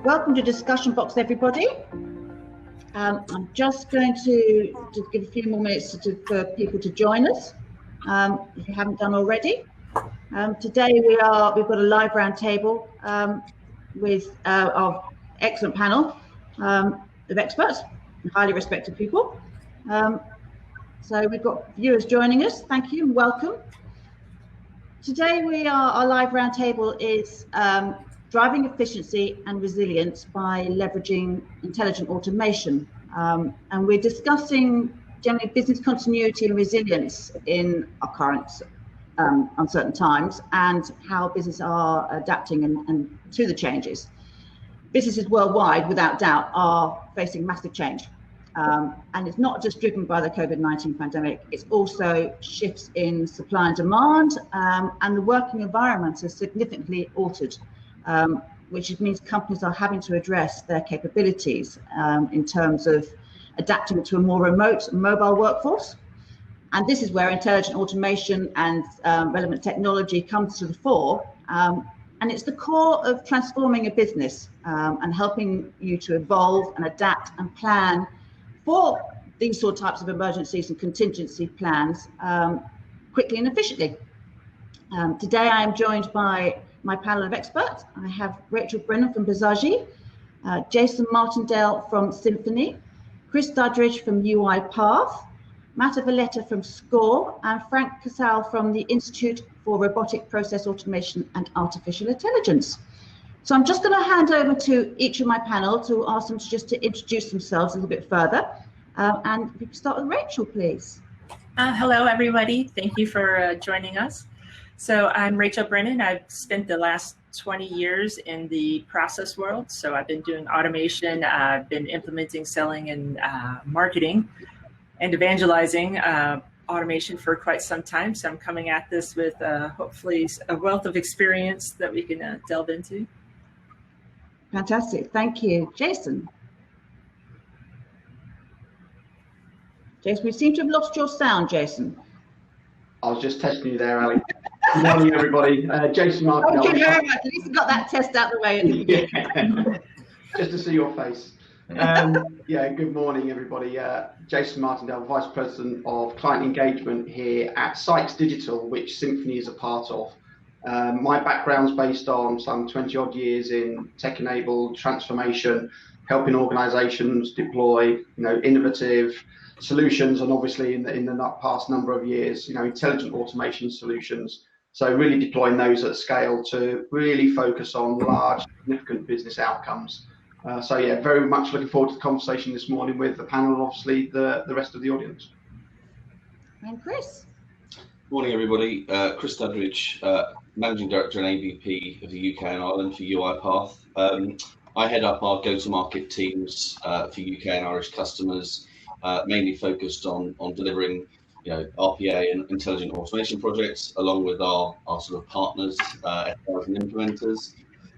Welcome to Discussion Box, everybody. I'm just going to give a few more minutes for people to join us, if you haven't done already. Today we've got a live round table with our excellent panel of experts, highly respected people. So we've got viewers joining us. Thank you and welcome. Today our live round table is driving efficiency and resilience by leveraging intelligent automation. And we're discussing generally business continuity and resilience in our current uncertain times and how businesses are adapting and to the changes. Businesses worldwide, without doubt, are facing massive change. And it's not just driven by the COVID-19 pandemic, it's also shifts in supply and demand, and the working environment has significantly altered, which means companies are having to address their capabilities in terms of adapting to a more remote mobile workforce. And this is where intelligent automation and relevant technology comes to the fore. And it's the core of transforming a business and helping you to evolve and adapt and plan for these sort of types of emergencies and contingency plans quickly and efficiently. Today I am joined by my panel of experts. I have Rachel Brennan from Bizaji, Jason Martindale from Symphony, Chris Dudridge from UiPath, Matta Valletta from SCORE, and Frank Casal from the Institute for Robotic Process Automation and Artificial Intelligence. So I'm just going to hand over to each of my panel to ask them to introduce themselves a little bit further. And we can start with Rachel, please. Hello, everybody. Thank you for joining us. So I'm Rachel Brennan. I've spent the last 20 years in the process world. So I've been doing automation. I've been implementing, selling, and marketing and evangelizing automation for quite some time. So I'm coming at this with hopefully a wealth of experience that we can delve into. Fantastic, thank you. Jason. Jason, we seem to have lost your sound, Jason. I was just testing you there, Ali. Good morning, everybody. Jason Martindale. Thank you very much. At least we got that test out the way. Yeah. Just to see your face. Yeah, good morning, everybody. Jason Martindale, Vice President of Client Engagement here at Sykes Digital, which Symphony is a part of. My background's based on some 20 odd years in tech-enabled transformation, helping organizations deploy, innovative solutions, and obviously in the past number of years, intelligent automation solutions. So really deploying those at scale to really focus on large, significant business outcomes. So yeah, very much looking forward to the conversation this morning with the panel and obviously the rest of the audience. And Chris. Morning, everybody. Chris Dudridge, Managing Director and AVP of the UK and Ireland for UiPath. I head up our go-to-market teams for UK and Irish customers, mainly focused on delivering, RPA and intelligent automation projects, along with our sort of partners, SIs and implementers.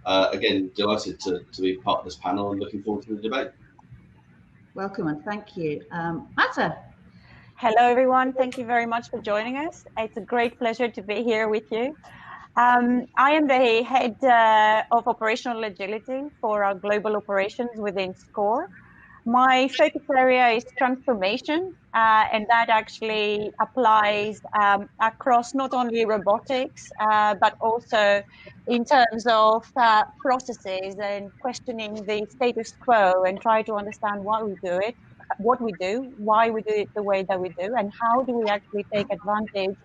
Again, delighted to be part of this panel and looking forward to the debate. Welcome and thank you. Matta. Hello, everyone. Thank you very much for joining us. It's a great pleasure to be here with you. I am the head of operational agility for our global operations within SCORE. My focus area is transformation, and that actually applies across not only robotics, but also in terms of processes and questioning the status quo and try to understand why we do it, what we do, why we do it the way that we do, and how do we actually take advantage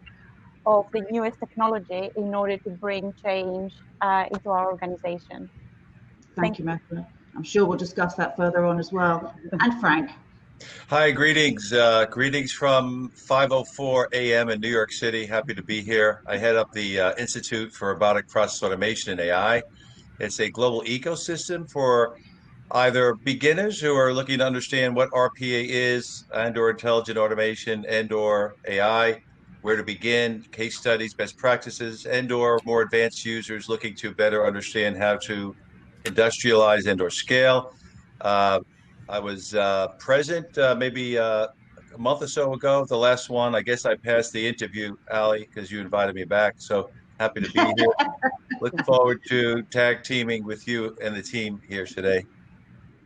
of the newest technology in order to bring change into our organization. Thank you, Matta. I'm sure we'll discuss that further on as well. And Frank. Hi, greetings. Greetings from 5:04 a.m. in New York City. Happy to be here. I head up the Institute for Robotic Process Automation and AI. It's a global ecosystem for either beginners who are looking to understand what RPA is and or intelligent automation and or AI, where to begin, case studies, best practices, and or more advanced users looking to better understand how to industrialize and or scale. I was present maybe a month or so ago, the last one. I guess I passed the interview, Ali, because you invited me back. So Happy to be here. Look forward to tag teaming with you and the team here today.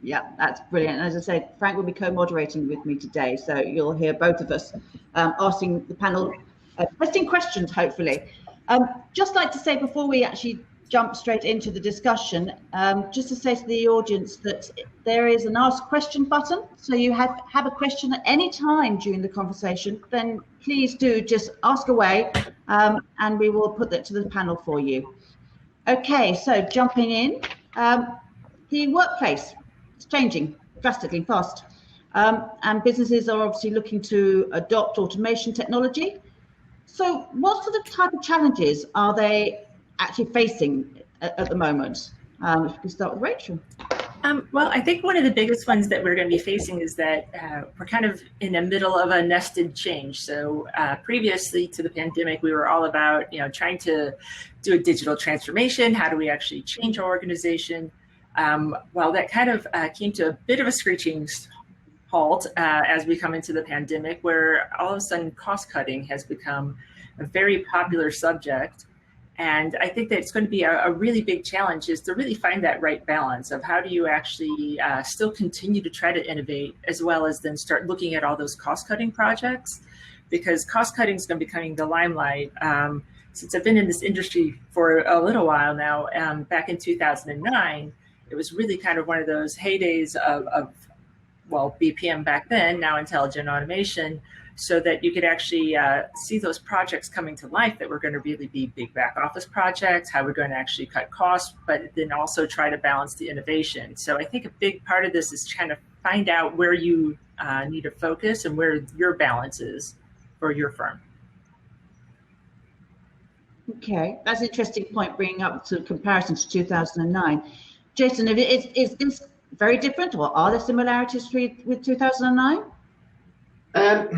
Yeah, that's brilliant. As I said, Frank will be co-moderating with me today, so you'll hear both of us asking the panel interesting questions, hopefully. Just like to say before we actually jump straight into the discussion, just to say to the audience that there is an ask question button. So you have a question at any time during the conversation, then please do just ask away, and we will put that to the panel for you. Okay, so jumping in, the workplace. It's changing drastically fast, and businesses are obviously looking to adopt automation technology. So what sort of type of challenges are they actually facing at the moment? If we can start with Rachel. Well, I think one of the biggest ones that we're going to be facing is that we're kind of in the middle of a nested change. So previously to the pandemic, we were all about trying to do a digital transformation. How do we actually change our organization? Well, that kind of came to a bit of a screeching halt as we come into the pandemic, where all of a sudden cost cutting has become a very popular subject. And I think that it's going to be a really big challenge is to really find that right balance of how do you actually still continue to try to innovate, as well as then start looking at all those cost cutting projects, because cost cutting is going to be becoming the limelight. Since I've been in this industry for a little while now, back in 2009, it was really kind of one of those heydays of BPM back then, now intelligent automation, so that you could actually see those projects coming to life that were going to really be big back office projects, how we're going to actually cut costs, but then also try to balance the innovation. So I think a big part of this is trying to find out where you need to focus and where your balance is for your firm. Okay, that's an interesting point, bringing up to comparison to 2009. Jason, is this very different, or are there similarities with 2009? There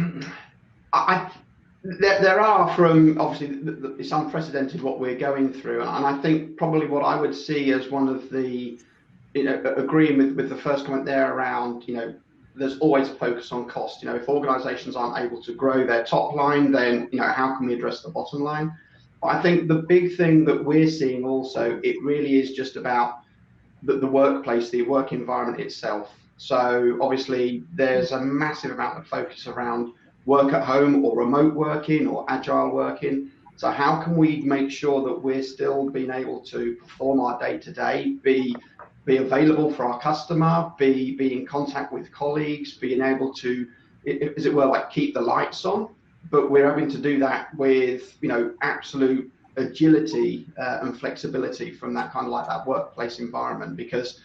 are, from obviously it's unprecedented what we're going through, and I think probably what I would see as one of the, agreeing with the first comment there around, there's always a focus on cost. If organisations aren't able to grow their top line, then how can we address the bottom line? But I think the big thing that we're seeing also, it really is just about the workplace, the work environment itself. So obviously there's a massive amount of focus around work at home or remote working or agile working. So how can we make sure that we're still being able to perform our day-to-day, be available for our customer, be in contact with colleagues, being able to, as it were, like keep the lights on, but we're having to do that with, absolute agility and flexibility from that kind of like that workplace environment, because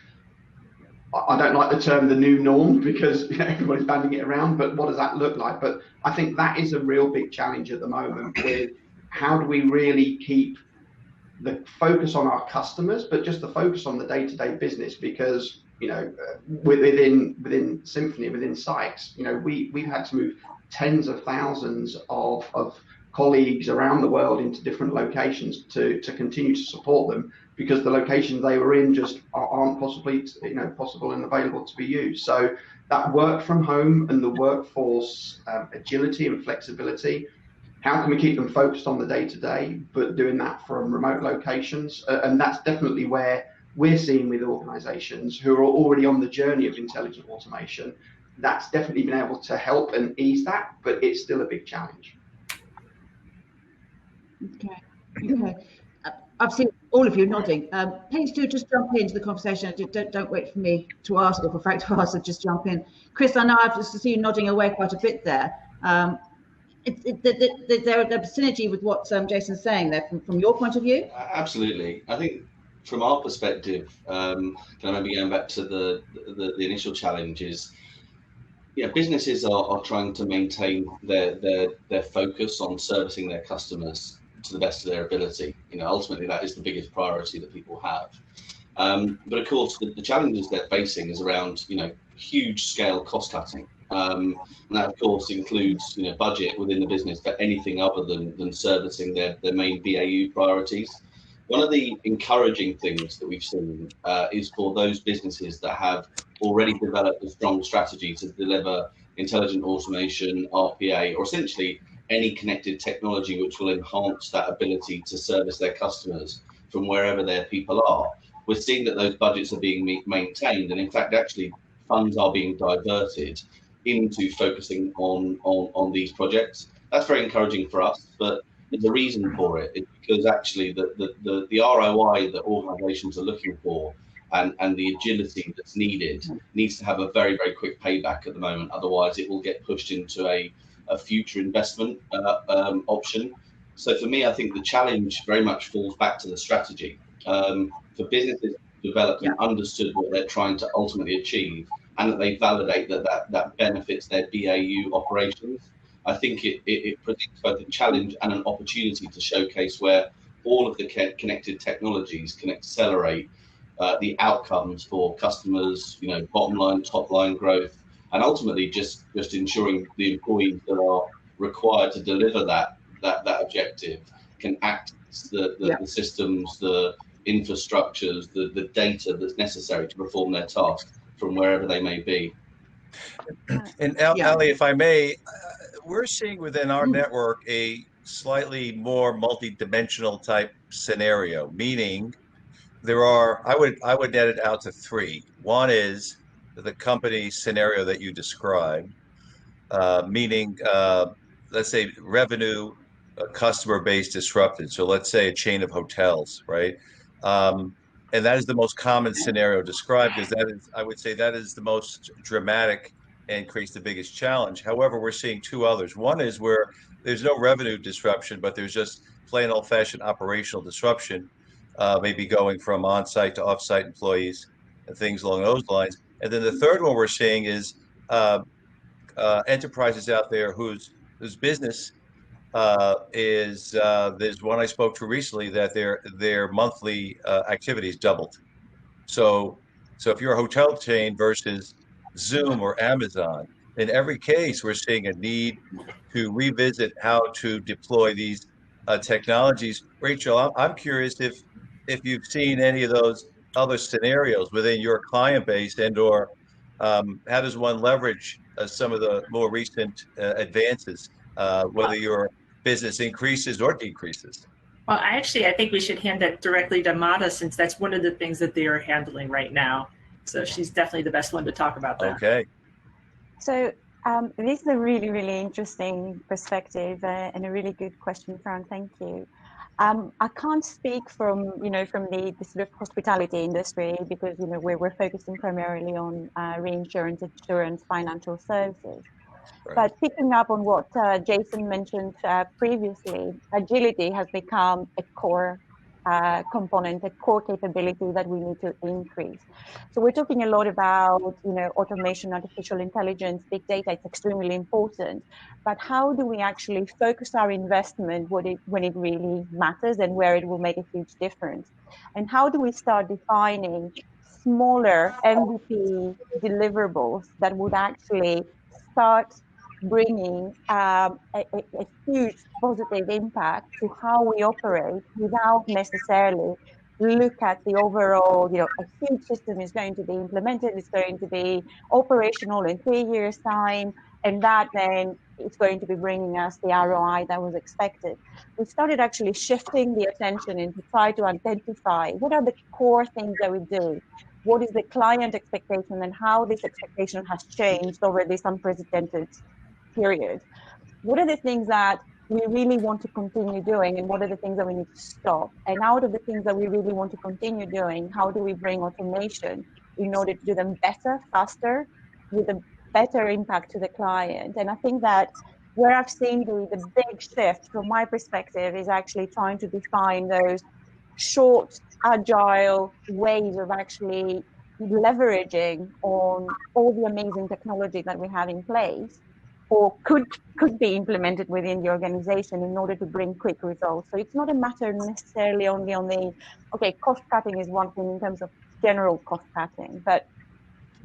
I don't like the term the new norm, because everybody's banding it around, but what does that look like? But I think that is a real big challenge at the moment, with how do we really keep the focus on our customers, but just the focus on the day-to-day business, because within Symphony, within Sykes, we've had to move tens of thousands of colleagues around the world into different locations to continue to support them, because the locations they were in just aren't possibly possible and available to be used. So that work from home and the workforce agility and flexibility, how can we keep them focused on the day-to-day, but doing that from remote locations? And that's definitely where we're seeing with organizations who are already on the journey of intelligent automation, that's definitely been able to help and ease that, but it's still a big challenge. Okay. I've seen all of you nodding. Please do just jump into the conversation. Don't wait for me to ask or for Frank to ask, so just jump in. Chris, I know I've just seen you nodding away quite a bit there. The synergy with what Jason's saying there from your point of view? Absolutely. I think from our perspective, kind of maybe going back to the initial challenges, businesses are trying to maintain their focus on servicing their customers to the best of their ability. Ultimately that is the biggest priority that people have. But of course, the challenges they're facing is around, huge scale cost cutting. And that of course includes, budget within the business for anything other than servicing their main BAU priorities. One of the encouraging things that we've seen is for those businesses that have already developed a strong strategy to deliver intelligent automation, RPA, or essentially any connected technology which will enhance that ability to service their customers from wherever their people are. We're seeing that those budgets are being maintained, and in fact, actually, funds are being diverted into focusing on these projects. That's very encouraging for us, but the reason for it is because actually the ROI that organizations are looking for and the agility that's needed needs to have a very, very quick payback at the moment. Otherwise, it will get pushed into a future investment option. So for me, I think the challenge very much falls back to the strategy. For businesses developed and understood what they're trying to ultimately achieve, and that they validate that benefits their BAU operations. I think it presents both a challenge and an opportunity to showcase where all of the connected technologies can accelerate the outcomes for customers, bottom line, top line growth, and ultimately just ensuring the employees that are required to deliver that objective can access the systems, the infrastructures, the data that's necessary to perform their task from wherever they may be. And Ali, if I may, we're seeing within our network a slightly more multi-dimensional type scenario, meaning there are, I would net it out to three. One is the company scenario that you described, meaning, let's say revenue, customer base disrupted. So let's say a chain of hotels, right? And that is the most common scenario described, because that is, I would say that is the most dramatic and creates the biggest challenge. However, we're seeing two others. One is where there's no revenue disruption, but there's just plain old-fashioned operational disruption, maybe going from on-site to off-site employees and things along those lines. And then the third one we're seeing is enterprises out there whose business is there's one I spoke to recently that their monthly activities doubled. So if you're a hotel chain versus Zoom or Amazon, in every case we're seeing a need to revisit how to deploy these technologies. Rachel, I'm curious if you've seen any of those other scenarios within your client base, or how does one leverage some of the more recent advances, whether your business increases or decreases? Well, I think we should hand that directly to Mata, since that's one of the things that they are handling right now. So she's definitely the best one to talk about that. Okay. So this is a really, really interesting perspective and a really good question, Fran. Thank you. I can't speak from the sort of hospitality industry, because we're focusing primarily on reinsurance, insurance, financial services. Right. But picking up on what Jason mentioned previously, agility has become a core component, a core capability that we need to increase. So we're talking a lot about automation, artificial intelligence, big data. It's extremely important. But how do we actually focus our investment when it really matters and where it will make a huge difference? And how do we start defining smaller MVP deliverables that would actually start bringing a huge positive impact to how we operate, without necessarily look at the overall, a huge system is going to be implemented, it's going to be operational in 3 years' time, and that then it's going to be bringing us the ROI that was expected. We started actually shifting the attention and to try to identify what are the core things that we do. What is the client expectation, and how this expectation has changed over this unprecedented period? What are the things that we really want to continue doing, and what are the things that we need to stop? And out of the things that we really want to continue doing, how do we bring automation in order to do them better, faster, with a better impact to the client? And I think that where I've seen the big shift from my perspective is actually trying to define those short, agile ways of actually leveraging on all the amazing technology that we have in place, or could be implemented within the organization in order to bring quick results. So it's not a matter necessarily only on cost cutting is one thing in terms of general cost cutting, but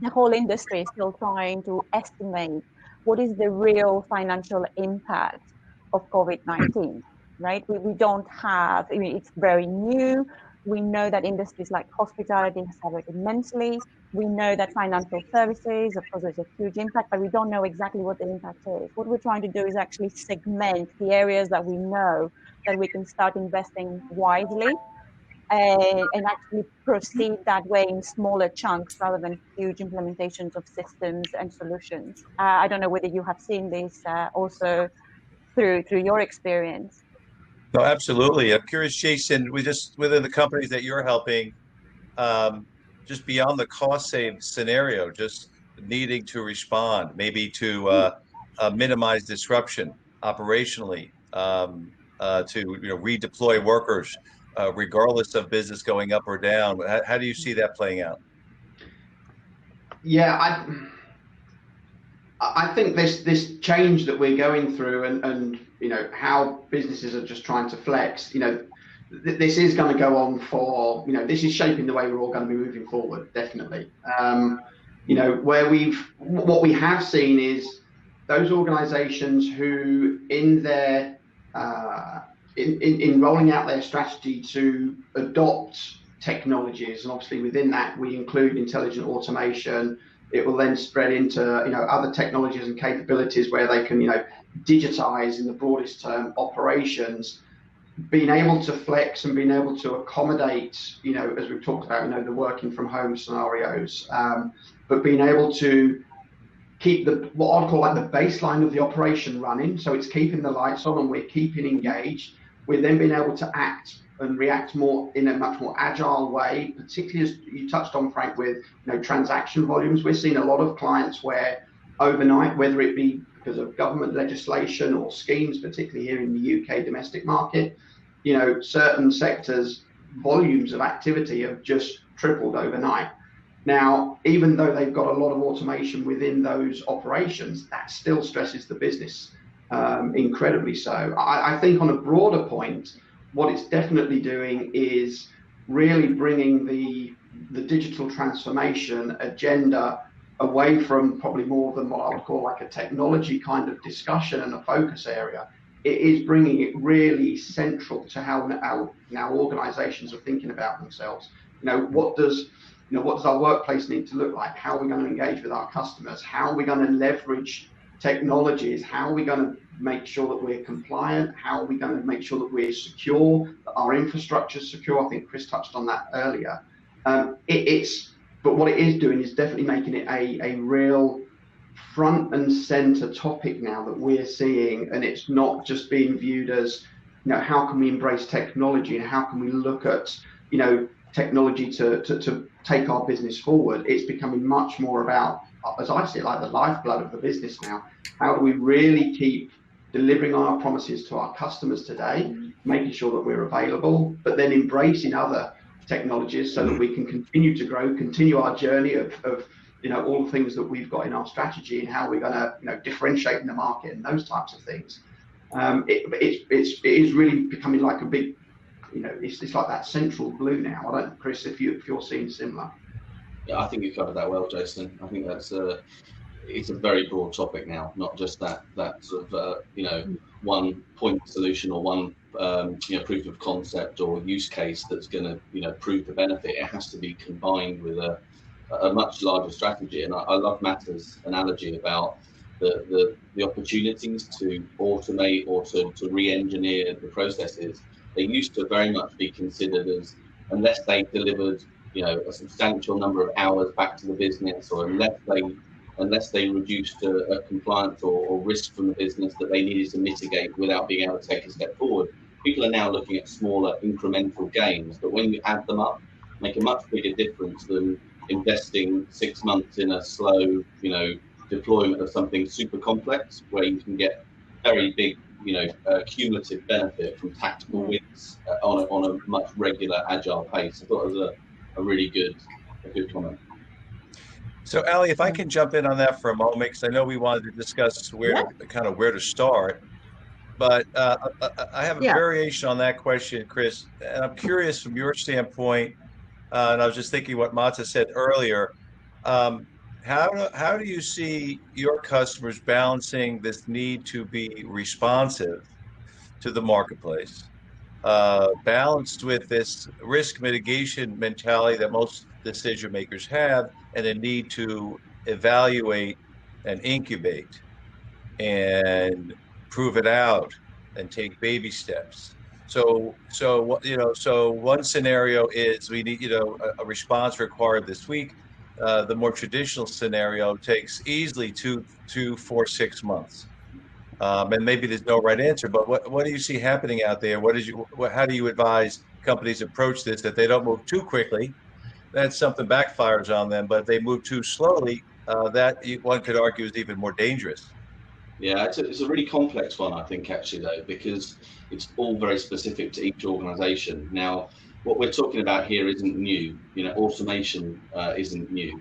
the whole industry is still trying to estimate what is the real financial impact of COVID-19, right? We don't have, it's very new. We know that industries like hospitality have suffered immensely. We know that financial services, of course, there's a huge impact, but we don't know exactly what the impact is. What we're trying to do is actually segment the areas that we know that we can start investing wisely and actually proceed that way in smaller chunks rather than huge implementations of systems and solutions. I don't know whether you have seen this also through your experience. No, absolutely. I'm curious, Jason, within the companies that you're helping, just beyond the cost save scenario, just needing to respond, maybe to minimize disruption operationally, to redeploy workers, regardless of business going up or down. How do you see that playing out? Yeah, I think this change that we're going through and how businesses are just trying to flex, this is going to go on for, this is shaping the way we're all going to be moving forward, definitely. What we have seen is those organizations who in their in rolling out their strategy to adopt technologies, and obviously within that we include intelligent automation. It will then spread into other technologies and capabilities where they can digitize, in the broadest term, operations. Being able to flex and being able to accommodate, as we've talked about, the working from home scenarios, but being able to keep what I'd call like the baseline of the operation running, so it's keeping the lights on and we're keeping engaged. We're then being able to act and react more in a much more agile way, particularly as you touched on, Frank, with transaction volumes. We're seeing a lot of clients where overnight, whether it be because of government legislation or schemes, particularly here in the UK domestic market, certain sectors' volumes of activity have just tripled overnight. Now, even though they've got a lot of automation within those operations, that still stresses the business incredibly so. I think on a broader point, what it's definitely doing is really bringing the digital transformation agenda away from probably more than what I would call like a technology kind of discussion and a focus area. It is bringing it really central to how now organizations are thinking about themselves. What does our workplace need to look like? How are we going to engage with our customers? How are we going to leverage technologies? How are we going to make sure that we're compliant? How are we going to make sure that we're secure, that our infrastructure is secure? I think Chris touched on that earlier. But what it is doing is definitely making it a real front and center topic now that we're seeing, and it's not just being viewed as, how can we embrace technology and how can we look at, technology to take our business forward. It's becoming much more about, as I see it, like the lifeblood of the business now. How do we really keep delivering on our promises to our customers today, making sure that we're available, but then embracing other technologies so that we can continue to grow, continue our journey of all the things that we've got in our strategy and how we're going to differentiate in the market and those types of things. It is really becoming like a big, it's like that central glue now. I don't know, Chris, if you're seeing similar. Yeah, I think you covered that well, Jason. I think it's a very broad topic now, not just that sort of one point solution or one proof of concept or use case that's going to prove the benefit. It has to be combined with a much larger strategy. And I love Matt's analogy about the opportunities to automate or to re-engineer the processes. They used to very much be considered as, unless they delivered a substantial number of hours back to the business, or unless they reduced a compliance or risk from the business that they needed to mitigate without being able to take a step forward. People are now looking at smaller incremental gains, but when you add them up, make a much bigger difference than investing 6 months in a slow, deployment of something super complex, where you can get very big, cumulative benefit from tactical wins on a much regular, agile pace. I thought it was a really good comment. So, Ali, if I can jump in on that for a moment, because I know we wanted to discuss where to start, but I have a variation on that question, Chris, and I'm curious from your standpoint, and I was just thinking what Mata said earlier, how do you see your customers balancing this need to be responsive to the marketplace balanced with this risk mitigation mentality that most decision makers have, and a need to evaluate and incubate and prove it out and take baby steps. So one scenario is we need, a response required this week. The more traditional scenario takes easily 4, 6 months. And maybe there's no right answer, but what do you see happening out there? How do you advise companies approach this, that they don't move too quickly? That something backfires on them, but if they move too slowly, one could argue is even more dangerous. Yeah, it's a really complex one, I think, actually, though, because it's all very specific to each organization. Now, what we're talking about here isn't new. Automation isn't new.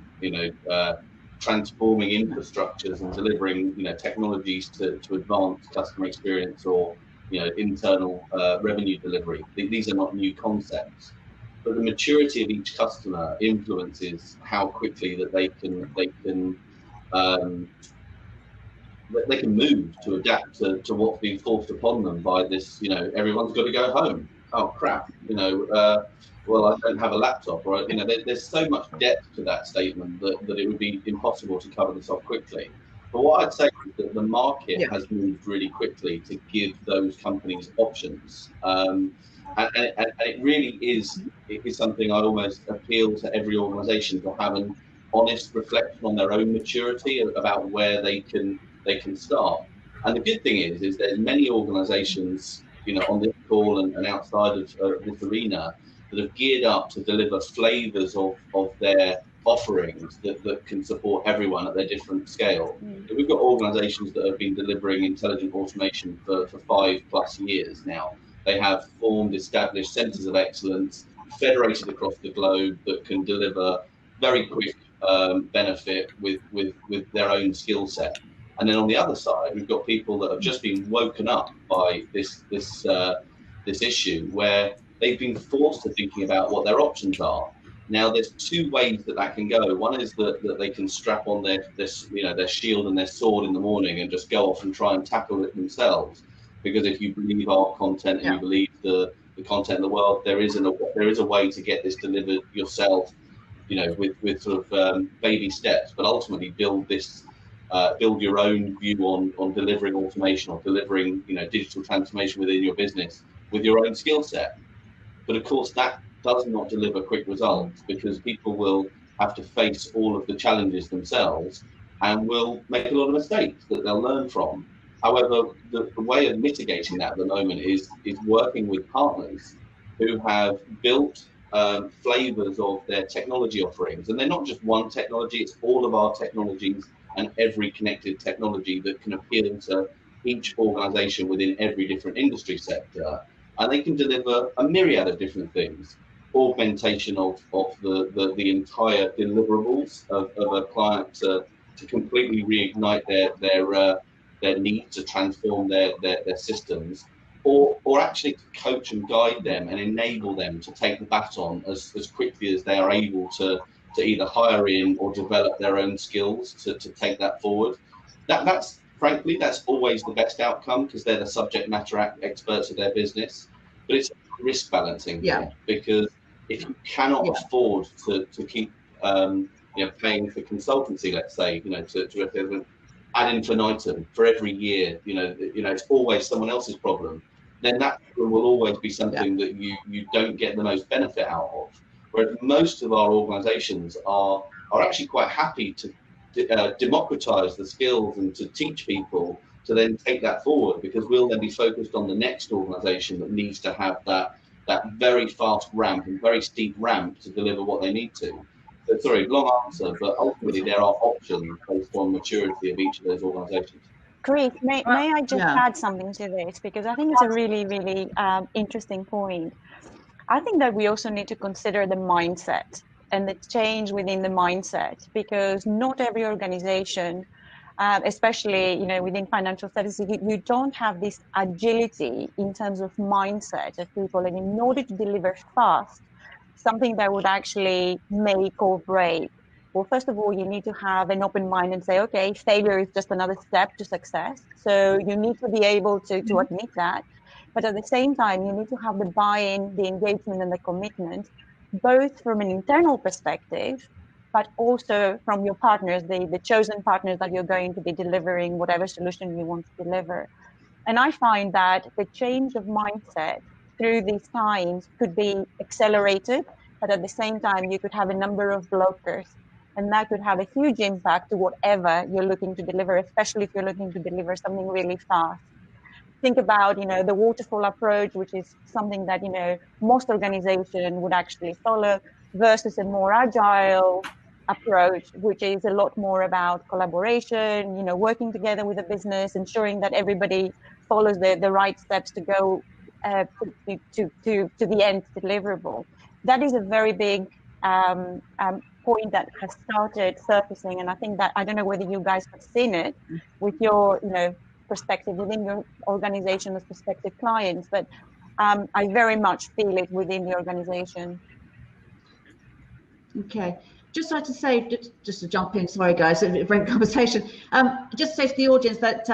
Transforming infrastructures and delivering, technologies to advance customer experience or, internal revenue delivery. These are not new concepts. But the maturity of each customer influences how quickly that they can move to adapt to what's being forced upon them by this, everyone's got to go home. Oh, crap. Well, I don't have a laptop, right? There's so much depth to that statement that it would be impossible to cover this off quickly. But what I'd say is that the market has moved really quickly to give those companies options. And it really is something I almost appeal to every organization to have an honest reflection on their own maturity about where they can start. And the good thing is there's many organizations, on this call and outside of this arena that have geared up to deliver flavors of their offerings that can support everyone at their different scale. We've got organizations that have been delivering intelligent automation for 5+ years now. They have formed established centers of excellence, federated across the globe, that can deliver very quick benefit with their own skill set. And then on the other side, we've got people that have just been woken up by this issue, where they've been forced to thinking about what their options are. Now, there's two ways that can go. One is that they can strap on their shield and their sword in the morning and just go off and try and tackle it themselves. Because if you believe our content and you believe the content of the world, there is a way to get this delivered yourself, with sort of baby steps, but ultimately build your own view on delivering automation or delivering, digital transformation within your business with your own skill set. But of course, that does not deliver quick results, because people will have to face all of the challenges themselves and will make a lot of mistakes that they'll learn from. However, the way of mitigating that at the moment is working with partners who have built flavors of their technology offerings. And they're not just one technology, it's all of our technologies and every connected technology that can appeal to each organization within every different industry sector. And they can deliver a myriad of different things. Augmentation of the entire deliverables of a client to completely reignite their need to transform their systems, or actually to coach and guide them and enable them to take the baton as quickly as they are able to either hire in or develop their own skills to take that forward. That's frankly, that's always the best outcome, because they're the subject matter experts of their business. But it's risk balancing, because if you cannot afford to keep paying for consultancy, let's say, to ad infinitum for every year, it's always someone else's problem, then that will always be something that you don't get the most benefit out of. Whereas most of our organizations are actually quite happy to democratize the skills and to teach people to then take that forward, because we'll then be focused on the next organization that needs to have that very fast ramp and very steep ramp to deliver what they need to. So, sorry, long answer, but ultimately there are options based on maturity of each of those organizations. Chris, may I just add something to this, because I think it's a really, really interesting point. I think that we also need to consider the mindset and the change within the mindset, because not every organization, especially within financial services, you don't have this agility in terms of mindset of people. And in order to deliver fast, something that would actually make or break, well, first of all, you need to have an open mind and say, okay, failure is just another step to success. So you need to be able to admit that. But at the same time, you need to have the buy-in, the engagement and the commitment, both from an internal perspective, but also from your partners, the chosen partners that you're going to be delivering whatever solution you want to deliver. And I find that the change of mindset through these times could be accelerated, but at the same time, you could have a number of blockers. And that could have a huge impact to whatever you're looking to deliver, especially if you're looking to deliver something really fast. Think about, the waterfall approach, which is something that, most organizations would actually follow, versus a more agile approach, which is a lot more about collaboration, working together with the business, ensuring that everybody follows the right steps to go to the end deliverable. That is a very big point that has started surfacing, and I think that, I don't know whether you guys have seen it with your perspective within your organization as prospective clients, but I very much feel it within the organization. Okay, just like to say, just to jump in, sorry guys, a great conversation. Just to say to the audience that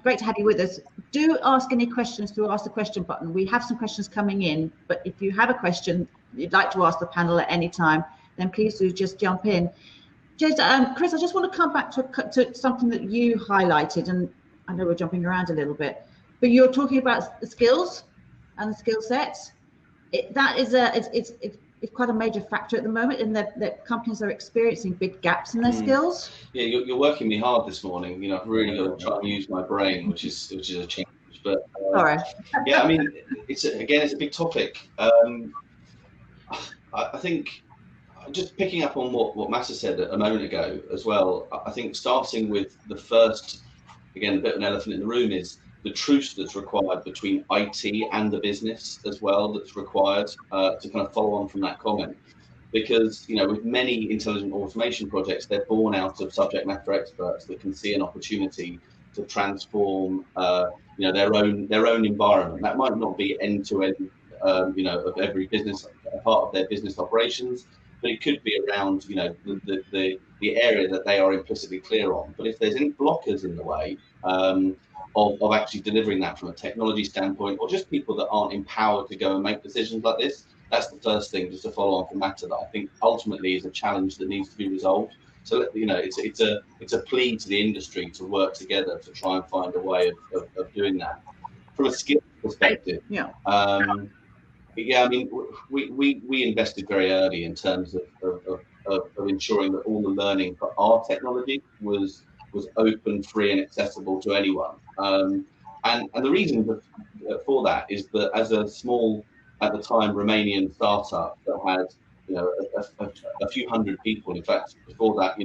great to have you with us. Do ask any questions through Ask the Question button. We have some questions coming in, but if you have a question you'd like to ask the panel at any time, then please do just jump in. Chris, I just want to come back to something that you highlighted, and I know we're jumping around a little bit, but you're talking about the skills and the skill sets. It's quite a major factor at the moment, in that companies are experiencing big gaps in their skills. Yeah, you're working me hard this morning. I've really got to try and use my brain, which is a change. But yeah, I mean, it's a big topic. I think just picking up on what Massa said a moment ago as well. I think starting with the first, again, a bit of an elephant in the room, is the truce that's required between IT and the business as well, that's required to kind of follow on from that comment. Because, with many intelligent automation projects, they're born out of subject matter experts that can see an opportunity to transform, their own environment. That might not be end to end, of every business, part of their business operations, but it could be around, the area that they are implicitly clear on. But if there's any blockers in the way, of actually delivering that from a technology standpoint, or just people that aren't empowered to go and make decisions like this, that's the first thing, just to follow on from that I think ultimately is a challenge that needs to be resolved. So, it's a plea to the industry to work together to try and find a way of doing that. From a skill perspective, I mean, we invested very early in terms of ensuring that all the learning for our technology was open, free, and accessible to anyone. And the reason for that is that as a small, at the time, Romanian startup that had a few hundred people, in fact, before that,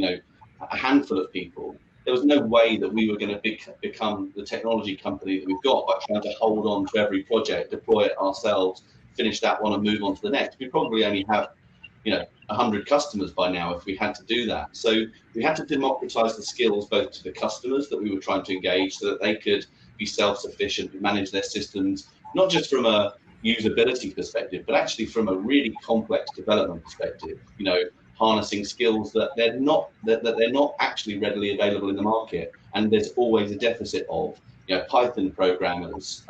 a handful of people, there was no way that we were going to become the technology company that we've got by trying to hold on to every project, deploy it ourselves, finish that one and move on to the next. We probably only have 100 customers by now if we had to do that. So we had to democratize the skills both to the customers that we were trying to engage, so that they could be self-sufficient, manage their systems, not just from a usability perspective, but actually from a really complex development perspective, harnessing skills that they're not actually readily available in the market, and there's always a deficit of. Python programmers,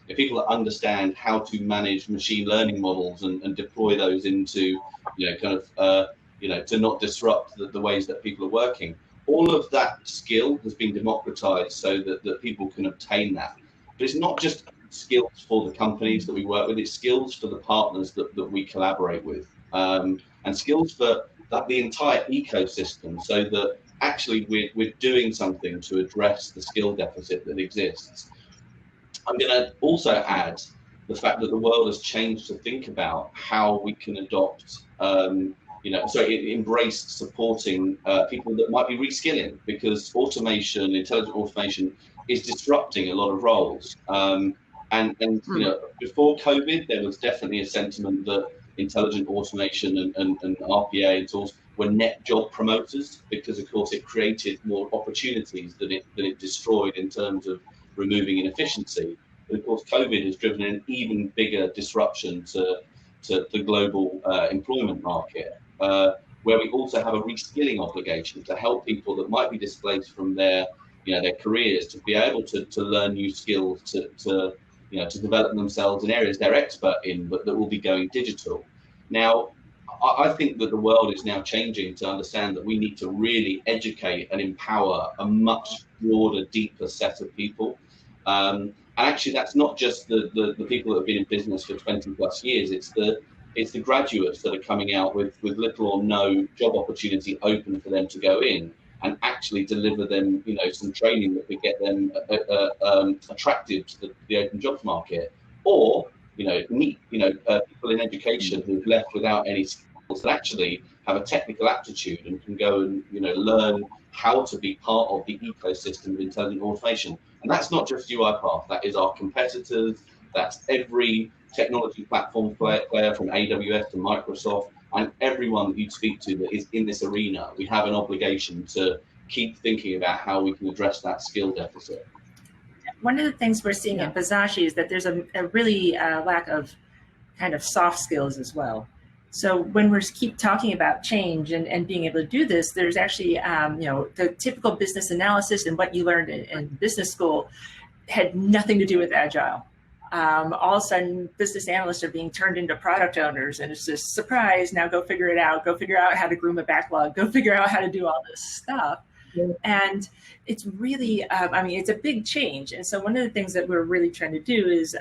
people that understand how to manage machine learning models and deploy those into, to not disrupt the ways that people are working. All of that skill has been democratized so that people can obtain that. But it's not just skills for the companies that we work with, it's skills for the partners that we collaborate with, and skills for the entire ecosystem, so that actually we're doing something to address the skill deficit that exists. I'm going to also add the fact that the world has changed to think about how we can adopt, embrace supporting people that might be reskilling, because intelligent automation is disrupting a lot of roles. Before COVID, there was definitely a sentiment that intelligent automation and RPA and tools were net job promoters, because of course it created more opportunities than it destroyed in terms of removing inefficiency. But of course COVID has driven an even bigger disruption to the global employment market, where we also have a reskilling obligation to help people that might be displaced from their careers to be able to learn new skills, to to develop themselves in areas they're expert in, but that will be going digital. Now, I think that the world is now changing to understand that we need to really educate and empower a much broader, deeper set of people. And actually, that's not just the people that have been in business for 20 plus years. It's the graduates that are coming out with little or no job opportunity open for them to go in and actually deliver them, some training that could get them attractive to the open jobs market, or meet people in education who've left without any skills that actually have a technical aptitude and can go and learn how to be part of the ecosystem of intelligent automation. And that's not just UiPath, that is our competitors, that's every technology platform player from AWS to Microsoft, and everyone that you speak to that is in this arena. We have an obligation to keep thinking about how we can address that skill deficit. One of the things we're seeing at Bazashi is that there's a really lack of kind of soft skills as well. So when we keep talking about change and being able to do this, there's actually, the typical business analysis and what you learned in business school had nothing to do with Agile. All of a sudden, business analysts are being turned into product owners, and it's just surprise. Now go figure it out. Go figure out how to groom a backlog. Go figure out how to do all this stuff. Yeah. And it's really, it's a big change. And so one of the things that we're really trying to do is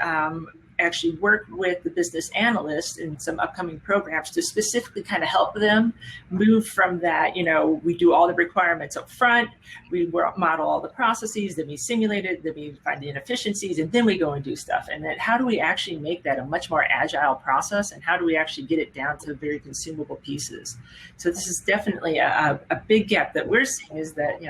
actually work with the business analysts in some upcoming programs to specifically kind of help them move from that, we do all the requirements up front, we model all the processes, then we simulate it, then we find the inefficiencies, and then we go and do stuff. And then how do we actually make that a much more agile process, and how do we actually get it down to very consumable pieces? So this is definitely a big gap that we're seeing, is that,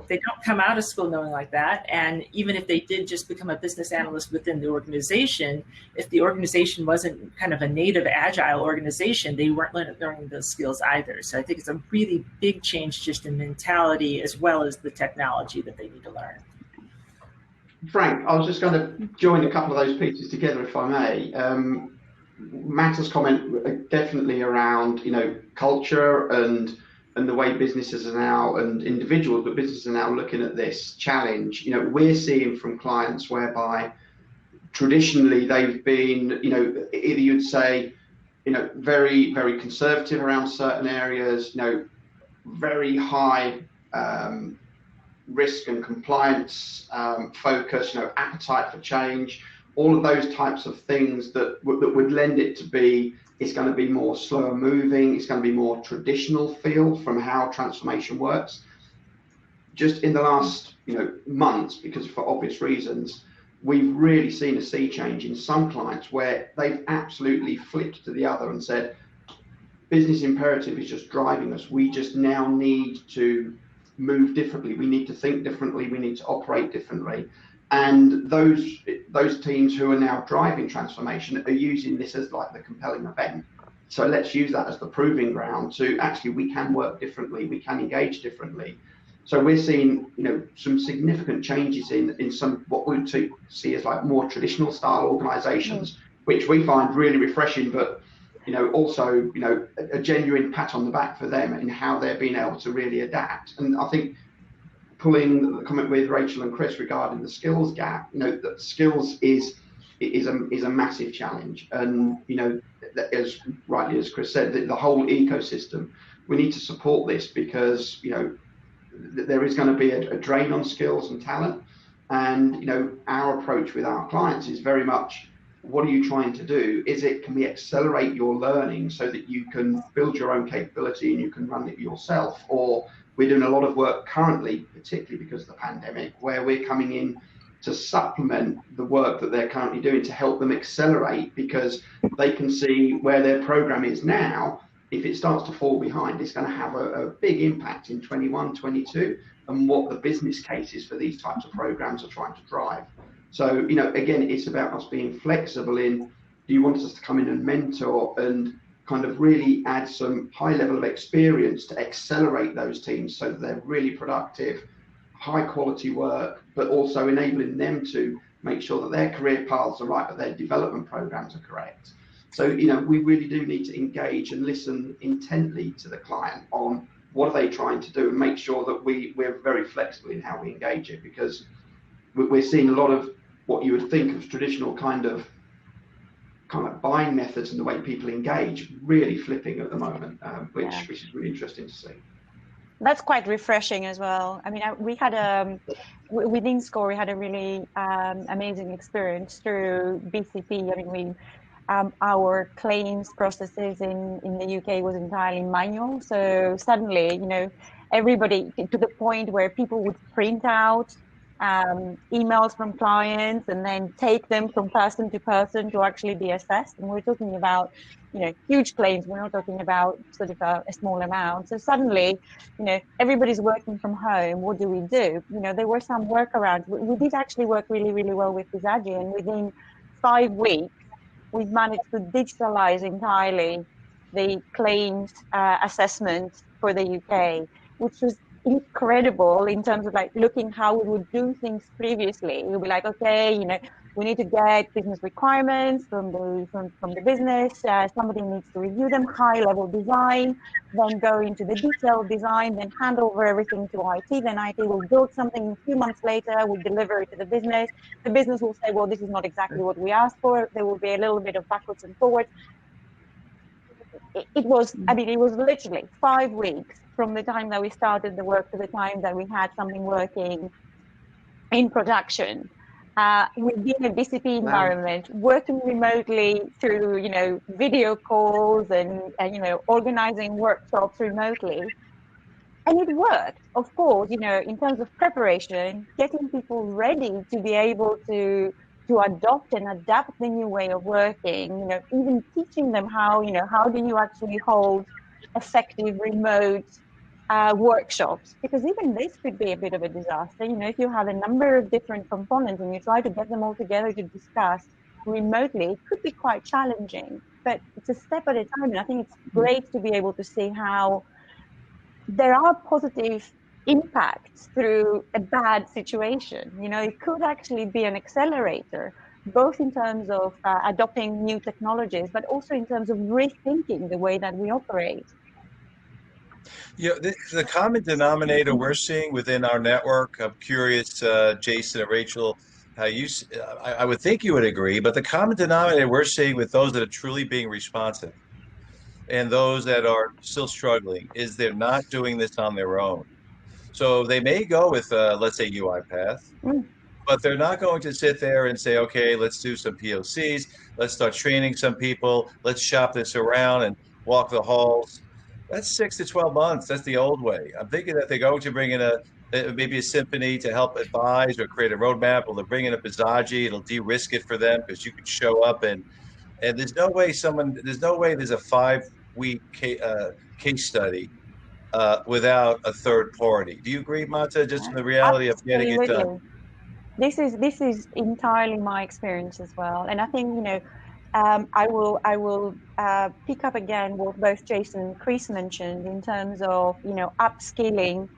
they don't come out of school knowing like that. And even if they did just become a business analyst within the organization, if the organization wasn't kind of a native agile organization, they weren't learning those skills either. So I think it's a really big change just in mentality as well as the technology that they need to learn. Frank, I was just going to join a couple of those pieces together, if I may. Matt's comment definitely around, culture and the way businesses are now, and individuals, but businesses are now looking at this challenge. We're seeing from clients whereby traditionally they've been, either you'd say, very, very conservative around certain areas, very high risk and compliance focus, appetite for change, all of those types of things that would lend it to be, it's going to be more slower moving, it's going to be more traditional feel from how transformation works. Just in the last months, because for obvious reasons, we've really seen a sea change in some clients where they've absolutely flipped to the other and said, business imperative is just driving us. We just now need to move differently. We need to think differently. We need to operate differently. And those teams who are now driving transformation are using this as like the compelling event. So let's use that as the proving ground to actually, we can work differently, we can engage differently. So we're seeing, some significant changes in some what we would see as like more traditional style organizations, which we find really refreshing, but also a genuine pat on the back for them in how they're being able to really adapt. And I think, pulling the comment with Rachel and Chris regarding the skills gap, that skills is a massive challenge. And, as rightly as Chris said, the whole ecosystem, we need to support this because, there is going to be a drain on skills and talent. And, our approach with our clients is very much, what are you trying to do? Can we accelerate your learning so that you can build your own capability and you can run it yourself? Or we're doing a lot of work currently, particularly because of the pandemic, where we're coming in to supplement the work that they're currently doing to help them accelerate, because they can see where their program is now. If it starts to fall behind, it's going to have a big impact in 21, 22, and what the business cases for these types of programs are trying to drive. So, again, it's about us being flexible in, do you want us to come in and mentor and kind of really add some high level of experience to accelerate those teams so that they're really productive, high quality work, but also enabling them to make sure that their career paths are right, but their development programs are correct. So, we really do need to engage and listen intently to the client on what are they trying to do, and make sure that we're very flexible in how we engage it, because we're seeing a lot of what you would think of traditional kind of buying methods and the way people engage really flipping at the moment, which is really interesting to see. That's quite refreshing as well. I mean, we had within SCORE, we had a really amazing experience through BCP. I mean, our claims processes in the UK was entirely manual. So suddenly, everybody, to the point where people would print out emails from clients and then take them from person to person to actually be assessed. And we're talking about, huge claims. We're not talking about sort of a small amount. So suddenly, everybody's working from home. What do we do? There were some workarounds. We did actually work really, really well with Visagie, and within 5 weeks, we've managed to digitalize entirely the claims assessment for the UK, which was incredible in terms of looking how we would do things previously. We'd be like, okay, we need to get business requirements from the business. Somebody needs to review them, high level design, then go into the detailed design, then hand over everything to IT. Then IT will build something a few months later, will deliver it to the business. The business will say, well, this is not exactly what we asked for. There will be a little bit of backwards and forwards. It was literally 5 weeks from the time that we started the work to the time that we had something working in production. Within a BCP environment, working remotely through, video calls and organizing workshops remotely. And it worked, of course, in terms of preparation, getting people ready to be able to adopt and adapt the new way of working, even teaching them how do you actually hold effective remote workshops, because even this could be a bit of a disaster. If you have a number of different components and you try to get them all together to discuss remotely, it could be quite challenging, but it's a step at a time. And I think it's great to be able to see how there are positive impacts through a bad situation. It could actually be an accelerator, both in terms of adopting new technologies, but also in terms of rethinking the way that we operate. The common denominator we're seeing within our network, I'm curious, Jason and Rachel, how I would think you would agree, but the common denominator we're seeing with those that are truly being responsive and those that are still struggling is they're not doing this on their own. So they may go with, let's say, UiPath, but they're not going to sit there and say, okay, let's do some POCs, let's start training some people, let's shop this around and walk the halls. That's 6 to 12 months. That's the old way. I'm thinking that they're going to bring in maybe a Symphony to help advise or create a roadmap, or they'll bring in a Visagie. It'll de-risk it for them because you can show up and there's no way there's a 5-week case study without a third party. Do you agree, Mata? Just the reality of getting it done. This is entirely my experience as well, and I think I will pick up again what both Jason and Chris mentioned in terms of upskilling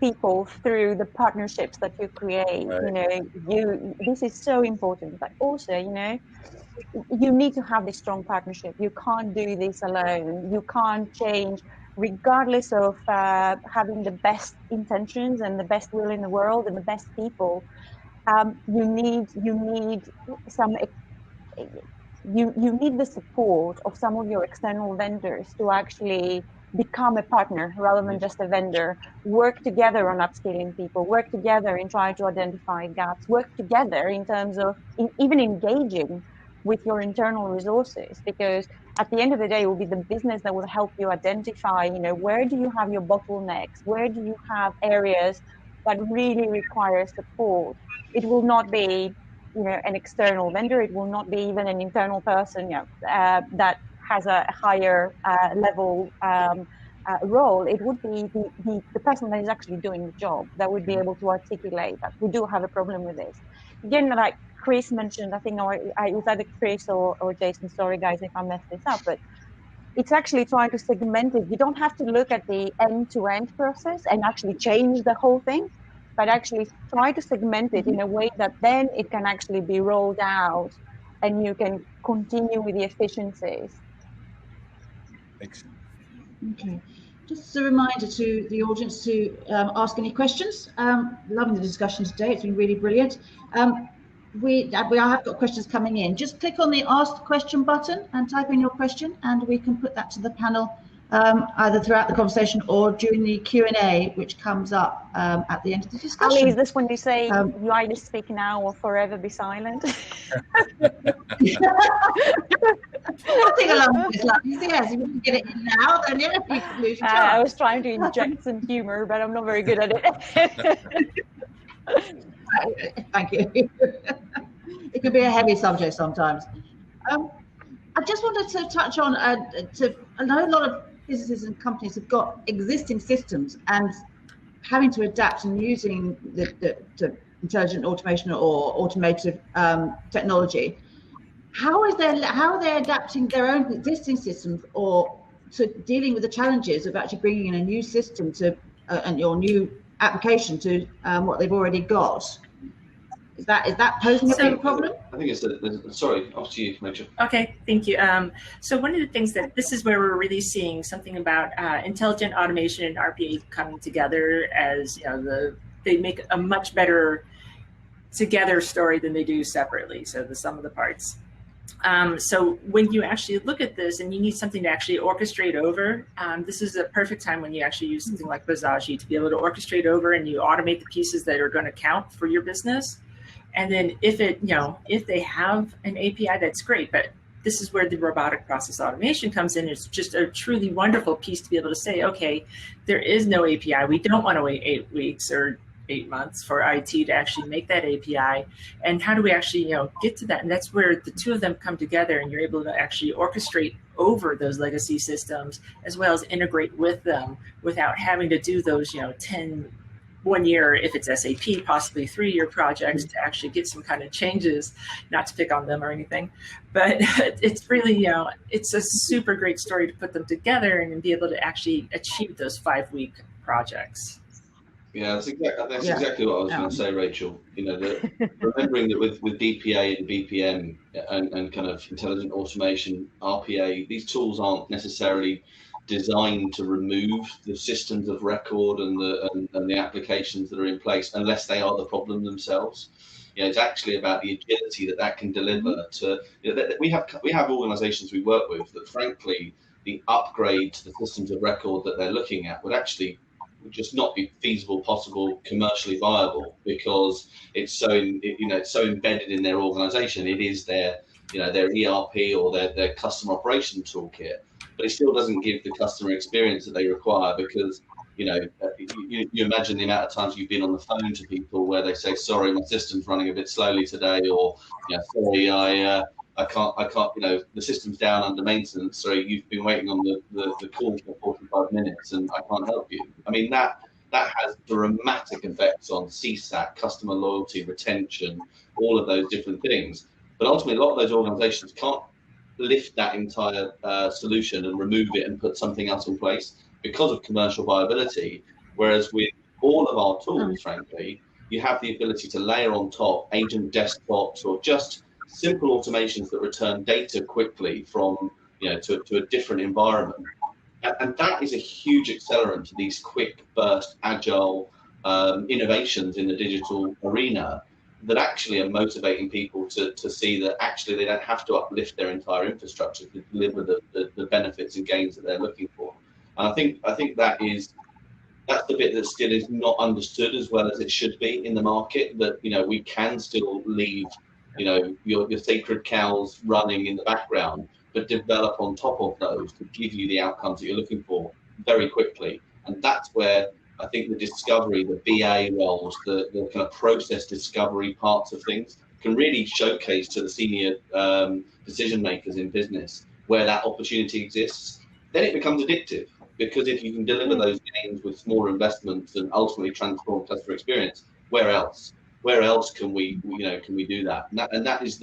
people through the partnerships that you create. Right. This is so important, but also you need to have this strong partnership. You can't do this alone. You can't change, regardless of having the best intentions and the best will in the world and the best people. You need the support of some of your external vendors to actually become a partner rather than just a vendor. Work together on upskilling people, work together in trying to identify gaps, work together in terms of even engaging with your internal resources, because at the end of the day, it will be the business that will help you identify, where do you have your bottlenecks? Where do you have areas that really require support? It will not be an external vendor. It will not be even an internal person that has a higher level role. It would be the person that is actually doing the job that would be able to articulate that we do have a problem with this. Again, like Chris mentioned, I think it was either Chris or Jason, sorry guys if I messed this up, but it's actually trying to segment it. You don't have to look at the end-to-end process and actually change the whole thing, but actually try to segment it in a way that then it can actually be rolled out and you can continue with the efficiencies. Thanks. Okay. Just a reminder to the audience to ask any questions. Loving the discussion today. It's been really brilliant. we have got questions coming in. Just click on the Ask the Question button and type in your question, and we can put that to the panel either throughout the conversation or during the Q&A, which comes up at the end of the discussion. Ali, is this when you say you either speak now or forever be silent? I think along those lines, yes, if you can get it in now, then yeah, you can lose your chance. I was trying to inject some humor, but I'm not very good at it. Thank you. It can be a heavy subject sometimes. I just wanted to touch on, I know a lot of businesses and companies have got existing systems and having to adapt and using the intelligent automation or automated technology. How are they adapting their own existing systems or to dealing with the challenges of actually bringing in a new system to or new application to what they've already got? Is that posing a big problem? I think it's sorry, off to you, Rachel. Okay, thank you. So one of the things this is where we're really seeing something about intelligent automation and RPA coming together, as you know, they make a much better together story than they do separately. So the sum of the parts. So when you actually look at this and you need something to actually orchestrate over, this is a perfect time when you actually use something like Visaji to be able to orchestrate over and you automate the pieces that are going to count for your business. And then if they have an API, that's great. But this is where the robotic process automation comes in. It's just a truly wonderful piece to be able to say, okay, there is no API. We don't want to wait 8 weeks or 8 months for IT to actually make that API. And how do we actually, get to that? And that's where the two of them come together and you're able to actually orchestrate over those legacy systems as well as integrate with them without having to do those, 1 year, if it's SAP, possibly 3-year projects to actually get some kind of changes, not to pick on them or anything. But it's really, it's a super great story to put them together and be able to actually achieve those 5-week projects. Yeah, that's exactly what I was going to say, Rachel. Remembering that with DPA and BPM and kind of intelligent automation, RPA, these tools aren't necessarily designed to remove the systems of record and the applications that are in place unless they are the problem themselves. It's actually about the agility that can deliver to. We have organisations we work with that, frankly, the upgrade to the systems of record that they're looking at would just not be feasible, possible, commercially viable because it's so embedded in their organisation. It is their ERP or their customer operation toolkit. But it still doesn't give the customer experience that they require because, you imagine the amount of times you've been on the phone to people where they say, sorry, my system's running a bit slowly today, or, sorry, I can't, the system's down under maintenance. Sorry, you've been waiting on the call for 45 minutes and I can't help you. I mean, that has dramatic effects on CSAT, customer loyalty, retention, all of those different things. But ultimately, a lot of those organizations can't lift that entire solution and remove it and put something else in place because of commercial viability. Whereas with all of our tools, frankly, you have the ability to layer on top agent desktops or just simple automations that return data quickly from to a different environment. And that is a huge accelerant to these quick burst, agile innovations in the digital arena that actually are motivating people to see that actually they don't have to uplift their entire infrastructure to deliver the benefits and gains that they're looking for. And I think that's the bit that still is not understood as well as it should be in the market, that we can still leave your sacred cows running in the background, but develop on top of those to give you the outcomes that you're looking for very quickly. And that's where I think the discovery, the BA roles, the kind of process discovery parts of things can really showcase to the senior decision makers in business where that opportunity exists. Then it becomes addictive because if you can deliver those gains with smaller investments and ultimately transform customer experience, where else? Where else can we do that? And that is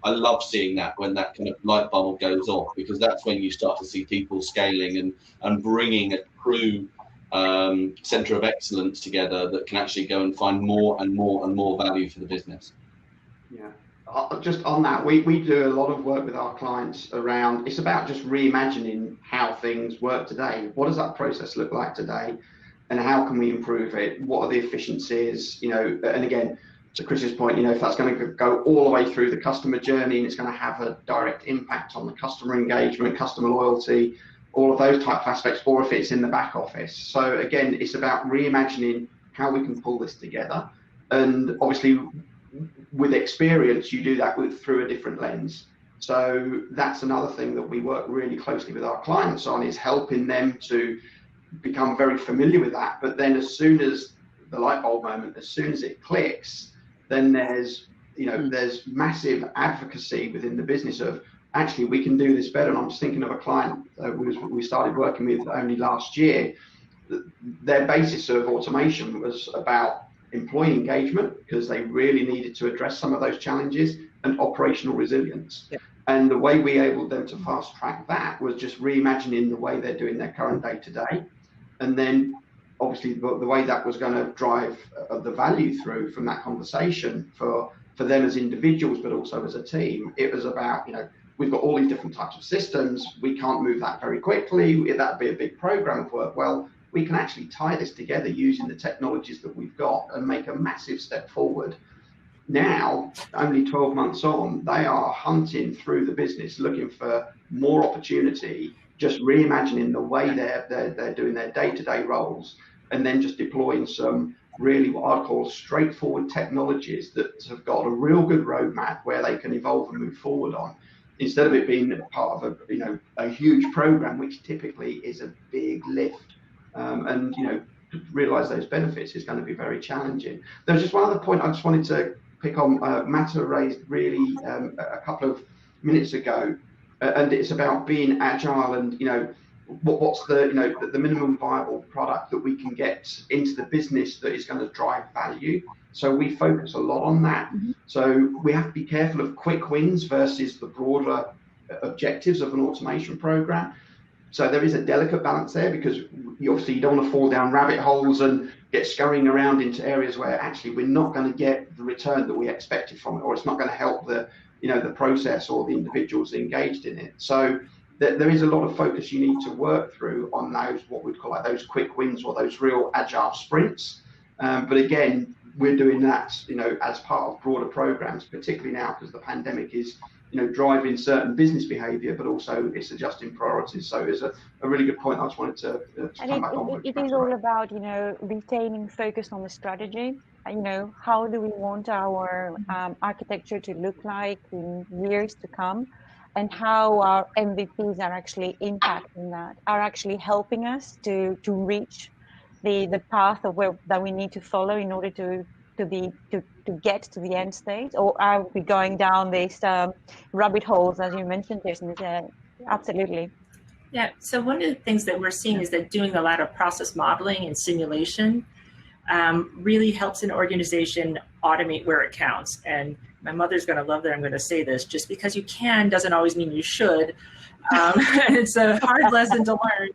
I love seeing that when that kind of light bulb goes off, because that's when you start to see people scaling and bringing a true center of excellence together that can actually go and find more and more and more value for the business. Yeah, just on that, we do a lot of work with our clients around, it's about just reimagining how things work today. What does that process look like today? And how can we improve it? What are the efficiencies? And again, to Chris's point, if that's going to go all the way through the customer journey and it's going to have a direct impact on the customer engagement, customer loyalty, all of those type of aspects, or if it's in the back office. So again, it's about reimagining how we can pull this together. And obviously, with experience, you do that through a different lens. So that's another thing that we work really closely with our clients on, is helping them to become very familiar with that. But then as soon as the light bulb moment, as soon as it clicks, then there's massive advocacy within the business of, actually, we can do this better. And I'm just thinking of a client we started working with only last year. Their basis of automation was about employee engagement, because they really needed to address some of those challenges, and operational resilience. Yeah. And the way we enabled them to fast track that was just reimagining the way they're doing their current day to day. And then obviously the way that was going to drive the value through from that conversation for them as individuals, but also as a team. It was about, we've got all these different types of systems. We can't move that very quickly. That'd be a big program of work. Well, we can actually tie this together using the technologies that we've got and make a massive step forward. Now, only 12 months on, they are hunting through the business, looking for more opportunity, just reimagining the way they're doing their day-to-day roles, and then just deploying some really what I'd call straightforward technologies that have got a real good roadmap where they can evolve and move forward on, instead of it being part of a huge program, which typically is a big lift. And to realize those benefits is going to be very challenging. There's just one other point I just wanted to pick on. Matta raised really a couple of minutes ago, and it's about being agile and what's the minimum viable product that we can get into the business that is going to drive value. So we focus a lot on that. Mm-hmm. So we have to be careful of quick wins versus the broader objectives of an automation program. So there is a delicate balance there, because you don't want to fall down rabbit holes and get scurrying around into areas where actually we're not going to get the return that we expected from it, or it's not going to help the process or the individuals engaged in it. So there is a lot of focus you need to work through on those, what we'd call those quick wins or those real agile sprints. But again, we're doing that, as part of broader programs, particularly now because the pandemic is driving certain business behavior, but also it's adjusting priorities. So it's a really good point. I just wanted to come back on. It is all about, retaining focus on the strategy. How do we want our architecture to look like in years to come, and how our MVPs are actually impacting that, are actually helping us to reach the path of that we need to follow in order to get to the end state, or are we going down these rabbit holes, as you mentioned, Jason? Absolutely. Yeah, so one of the things that we're seeing is that doing a lot of process modeling and simulation really helps an organization automate where it counts. And my mother's going to love that I'm going to say this: just because you can doesn't always mean you should. It's a hard lesson to learn.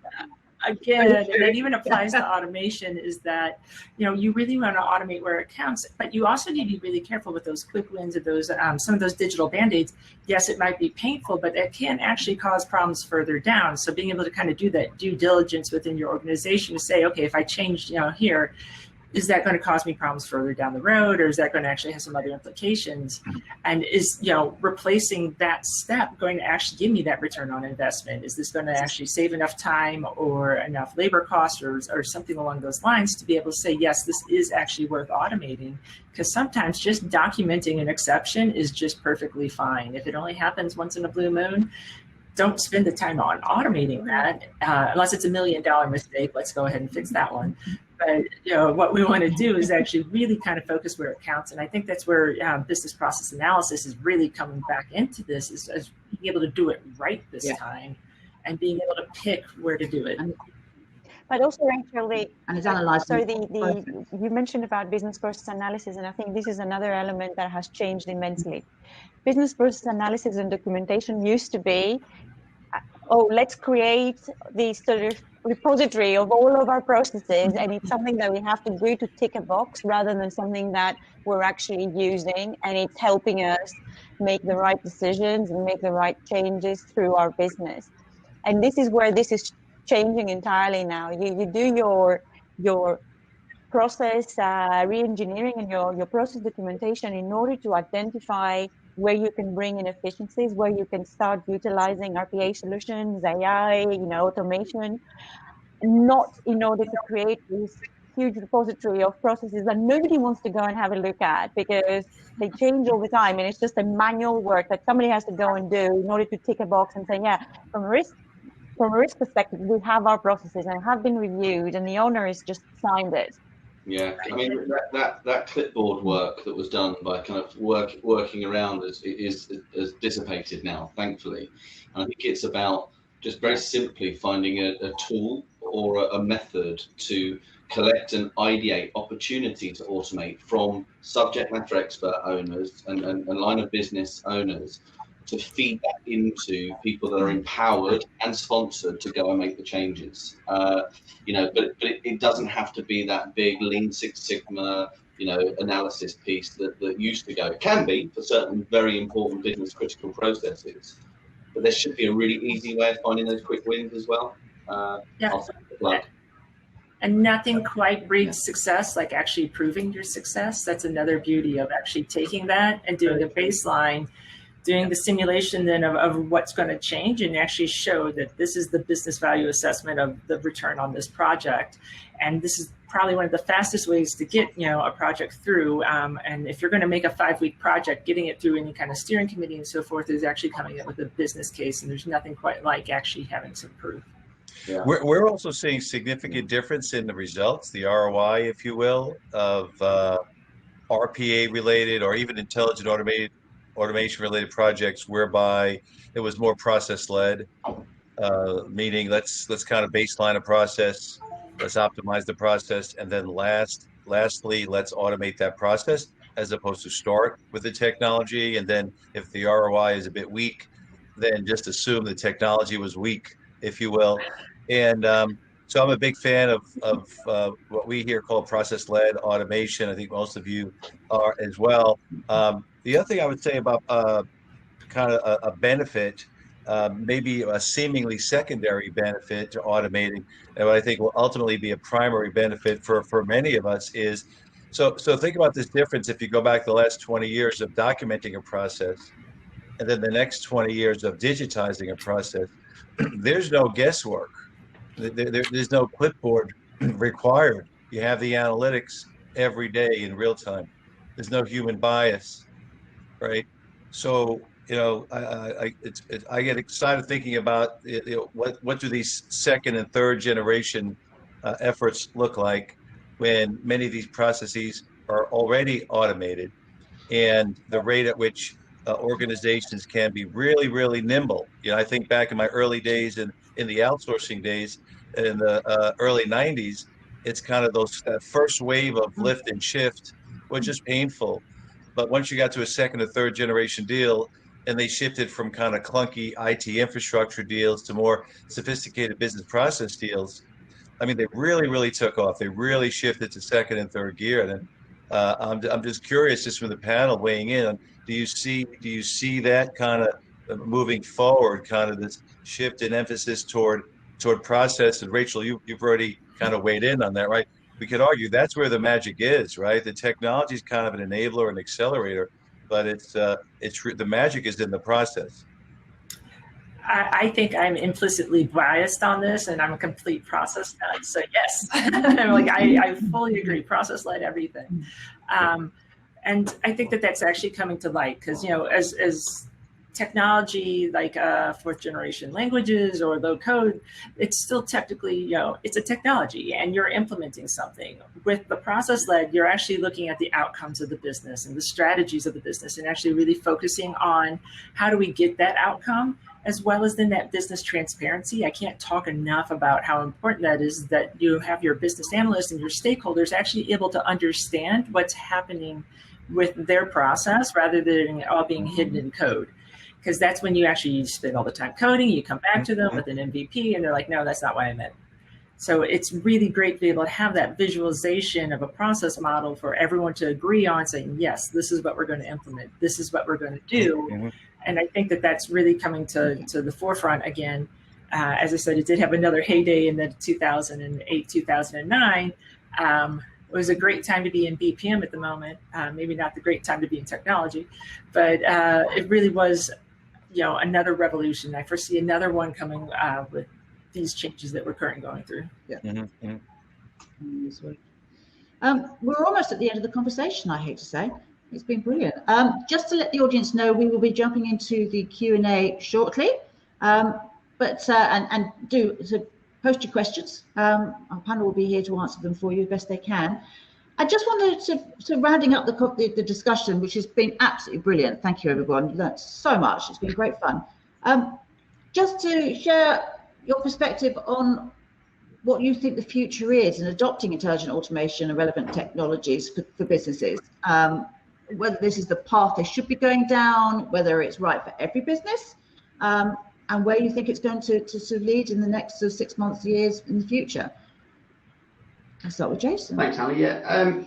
Again, and it even applies to automation, is that, you really want to automate where it counts, but you also need to be really careful with those quick wins and those some of those digital band-aids. Yes, it might be painful, but it can actually cause problems further down. So being able to kind of do that due diligence within your organization to say, okay, if I change, here, is that going to cause me problems further down the road, or is that going to actually have some other implications? And is, replacing that step going to actually give me that return on investment? Is this going to actually save enough time or enough labor costs or something along those lines to be able to say, yes, this is actually worth automating? Because sometimes just documenting an exception is just perfectly fine. If it only happens once in a blue moon, don't spend the time on automating that, unless it's $1 million mistake. Let's go ahead and fix that one. But what we want to do is actually really kind of focus where it counts, and I think that's where business process analysis is really coming back into this, is being able to do it right this time, and being able to pick where to do it. But also, actually, and it's analyzed. So you mentioned about business process analysis, and I think this is another element that has changed immensely. Business process analysis and documentation used to be, let's create this sort of repository of all of our processes, and it's something that we have to do to tick a box, rather than something that we're actually using, and it's helping us make the right decisions and make the right changes through our business. And this is where this is changing entirely now. You do your process re-engineering and your process documentation in order to identify where you can bring in efficiencies, where you can start utilizing RPA solutions, AI, automation, not in order to create this huge repository of processes that nobody wants to go and have a look at because they change all the time, and it's just a manual work that somebody has to go and do in order to tick a box and say, yeah, from a risk perspective, we have our processes and have been reviewed, and the owner has just signed it. Yeah, I mean that clipboard work that was done by kind of working around is dissipated now, thankfully. And I think it's about just very simply finding a tool or a method to collect and ideate opportunity to automate from subject matter expert owners and line of business owners, to feed that into people that are empowered and sponsored to go and make the changes. But it doesn't have to be that big Lean Six Sigma, analysis piece that used to go. It can be for certain very important business critical processes, but there should be a really easy way of finding those quick wins as well. And nothing quite breeds success like actually proving your success. That's another beauty of actually taking that and doing a baseline, doing the simulation then of what's going to change, and actually show that this is the business value assessment of the return on this project. And this is probably one of the fastest ways to get a project through. And if you're going to make a 5-week project, getting it through any kind of steering committee and so forth is actually coming up with a business case. And there's nothing quite like actually having some proof. Yeah. We're also seeing significant difference in the results, the ROI, if you will, of RPA related or even intelligent automation related projects whereby it was more process led, meaning let's kind of baseline a process, let's optimize the process, and then lastly let's automate that process, as opposed to start with the technology, and then if the ROI is a bit weak, then just assume the technology was weak, if you will. And so I'm a big fan of what we here call process-led automation. I think most of you are as well. The other thing I would say about kind of a benefit, maybe a seemingly secondary benefit to automating, and what I think will ultimately be a primary benefit for many of us is, so think about this difference if you go back the last 20 years of documenting a process, and then the next 20 years of digitizing a process. There's no guesswork. There's no clipboard required. You have the analytics every day in real time. There's no human bias, right? So I get excited thinking about what do these second and third generation efforts look like when many of these processes are already automated, and the rate at which organizations can be really, really nimble. I think back in my early days in the outsourcing days in the early 90s, it's kind of that first wave of lift and shift, which is painful. But once you got to a second or third generation deal, and they shifted from kind of clunky IT infrastructure deals to more sophisticated business process deals, I mean, they really, really took off. They really shifted to second and third gear. And I'm just curious, just from the panel weighing in, do you see that kind of moving forward, kind of this shift in emphasis toward process? And Rachel, you've already kind of weighed in on that, right? We could argue that's where the magic is, right? The technology is kind of an enabler and accelerator, but it's the magic is in the process. I think I'm implicitly biased on this, and I'm a complete process nut. So yes, I fully agree. Process-led everything, and I think that's actually coming to light because as technology like fourth generation languages or low code, it's still technically it's a technology, and you're implementing something. With the process-led, you're actually looking at the outcomes of the business and the strategies of the business, and actually really focusing on how do we get that outcome, as well as then that business transparency. I can't talk enough about how important that is, that you have your business analysts and your stakeholders actually able to understand what's happening with their process rather than all being hidden in code. Because that's when you spend all the time coding, you come back to them with an MVP and they're like, no, that's not what I meant. So it's really great to be able to have that visualization of a process model for everyone to agree on, saying, yes, this is what we're going to implement. This is what we're going to do. Mm-hmm. And I think that's really coming to the forefront again. As I said, it did have another heyday in the 2008, 2009. was a great time to be in BPM at the moment. Maybe not the great time to be in technology, but it really was, another revolution. I foresee another one coming with these changes that we're currently going through. Yeah. Mm-hmm. We're almost at the end of the conversation, I hate to say. It's been brilliant. Just to let the audience know, we will be jumping into the Q&A shortly, and do so post your questions. Our panel will be here to answer them for you as best they can. I just wanted to rounding up the discussion, which has been absolutely brilliant. Thank you, everyone. You learned so much. It's been great fun. Just to share your perspective on what you think the future is in adopting intelligent automation and relevant technologies for businesses, whether this is the path they should be going down, whether it's right for every business, and where you think it's going to sort of lead in the next 6 months, years in the future. I'll start with Jason. Thanks, Ali. Yeah,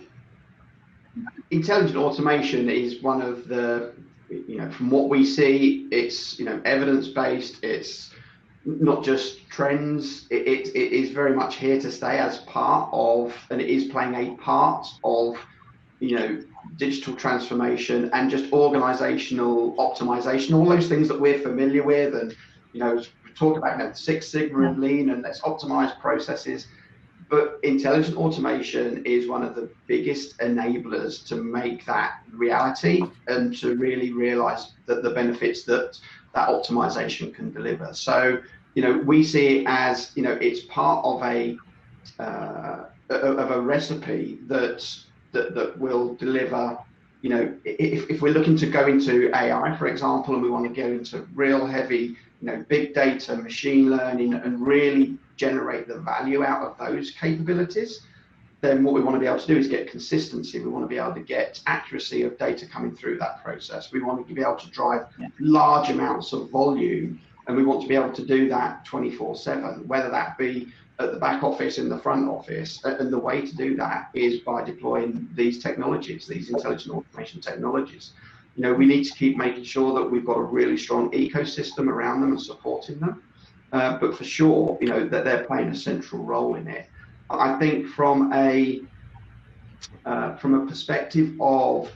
intelligent automation is one of the, from what we see, it's evidence-based. It's not just trends. It is very much here to stay as part of, and it is playing a part of, digital transformation and just organizational optimization, all those things that we're familiar with. And, we talk about Six Sigma and Lean, and let's optimize processes. But intelligent automation is one of the biggest enablers to make that reality and to really realize that the benefits that optimization can deliver. So, we see it as, it's part of a recipe that will deliver, if we're looking to go into AI, for example, and we want to get into real heavy, big data, machine learning, and really generate the value out of those capabilities, then what we want to be able to do is get consistency. We want to be able to get accuracy of data coming through that process. We want to be able to drive large amounts of volume, and we want to be able to do that 24/7, whether that be at the back office, in the front office. And the way to do that is by deploying these technologies, these intelligent automation technologies. We need to keep making sure that we've got a really strong ecosystem around them and supporting them. But for sure, that they're playing a central role in it. I think from a perspective of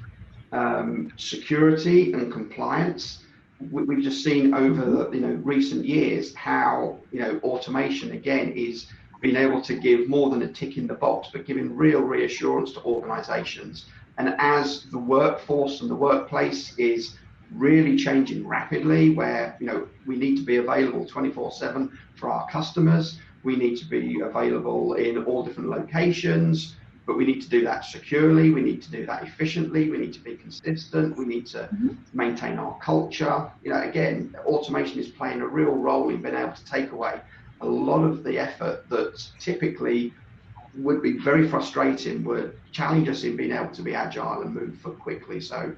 security and compliance, we've just seen over the recent years how automation again is being able to give more than a tick in the box, but giving real reassurance to organizations. And as the workforce and the workplace is really changing rapidly, where we need to be available 24/7 for our customers, we need to be available in all different locations, but we need to do that securely, we need to do that efficiently, we need to be consistent, we need to maintain our culture. Again, automation is playing a real role in being able to take away a lot of the effort that typically would be very frustrating, would challenge us in being able to be agile and move quickly. So,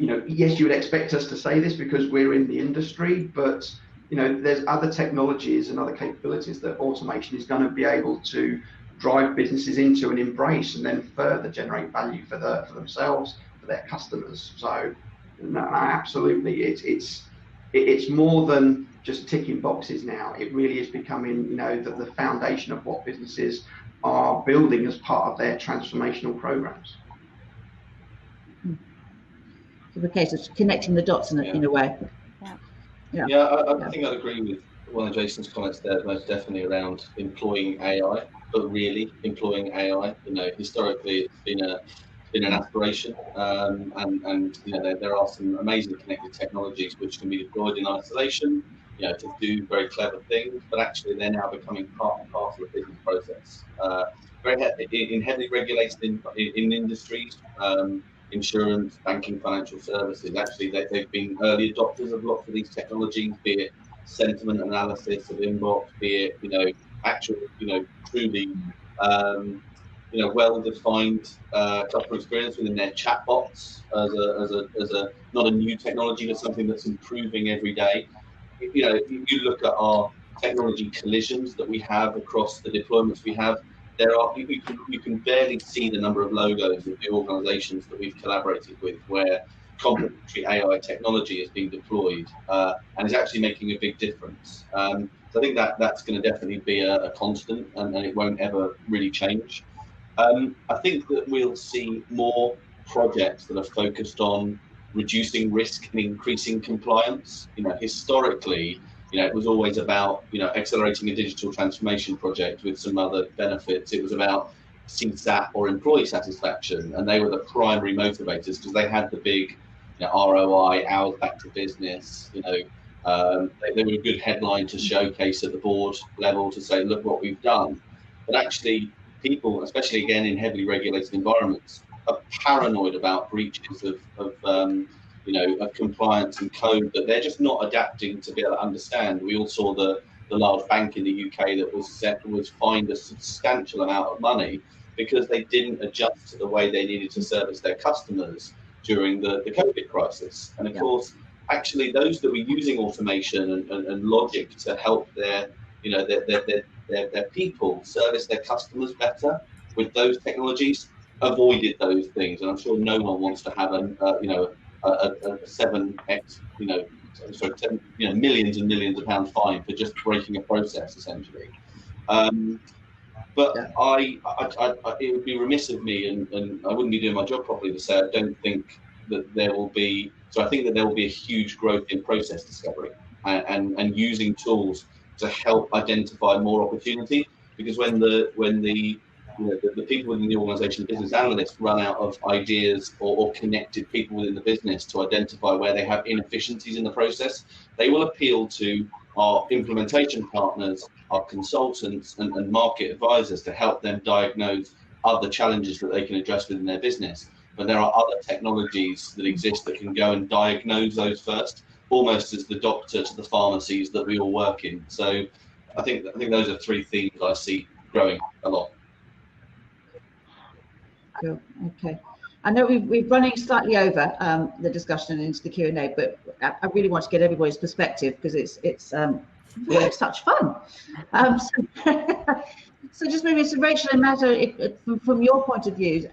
yes, you would expect us to say this because we're in the industry, but there's other technologies and other capabilities that automation is going to be able to drive businesses into and embrace, and then further generate value for themselves, for their customers. So, no, absolutely, it's more than just ticking boxes now. It really is becoming, the foundation of what businesses are building as part of their transformational programs. So the case of connecting the dots in a way. I think I'd agree with one of Jason's comments there, most definitely around employing AI, but really employing AI. Historically it's been an aspiration, and there are some amazing connected technologies which can be deployed in isolation, to do very clever things, but actually they're now becoming part and parcel of the business process. In heavily regulated in industries, insurance, banking, financial services, actually they've been early adopters of lots of these technologies, be it sentiment analysis of inbox, be it actual truly well-defined customer experience within their chatbots as a not a new technology, but something that's improving every day. If you look at our technology collisions that we have across the deployments we have, you can barely see the number of logos of the organizations that we've collaborated with where complementary AI technology is being deployed and is actually making a big difference. So I think that's going to definitely be a constant, and it won't ever really change. I think that we'll see more projects that are focused on reducing risk and increasing compliance. Historically, it was always about, accelerating a digital transformation project with some other benefits. It was about CSAT or employee satisfaction, and they were the primary motivators because they had the big ROI, hours back to business. They were a good headline to showcase at the board level to say, look what we've done. But actually, people, especially again in heavily regulated environments, are paranoid about breaches of compliance and code that they're just not adapting to be able to understand. We all saw the large bank in the UK that was fined a substantial amount of money because they didn't adjust to the way they needed to service their customers during the COVID crisis. And of course, actually, those that were using automation and logic to help their people service their customers better with those technologies avoided those things. And I'm sure no one wants to have a 7x, millions and millions of pounds fine for just breaking a process, essentially. But it would be remiss of me, and I wouldn't be doing my job properly to say I don't think that there will be. So I think that there will be a huge growth in process discovery and using tools to help identify more opportunity. Because when the people within the organisation, business analysts, run out of ideas or connected people within the business to identify where they have inefficiencies in the process, they will appeal to our implementation partners, our consultants and market advisors to help them diagnose other challenges that they can address within their business. But there are other technologies that exist that can go and diagnose those first, almost as the doctor to the pharmacies that we all work in. So I think those are three themes I see growing a lot. Cool. Okay. I know we're running slightly over the discussion into the Q&A, but I really want to get everybody's perspective because it's such fun. So just maybe to Rachel and Matt, from your point of view,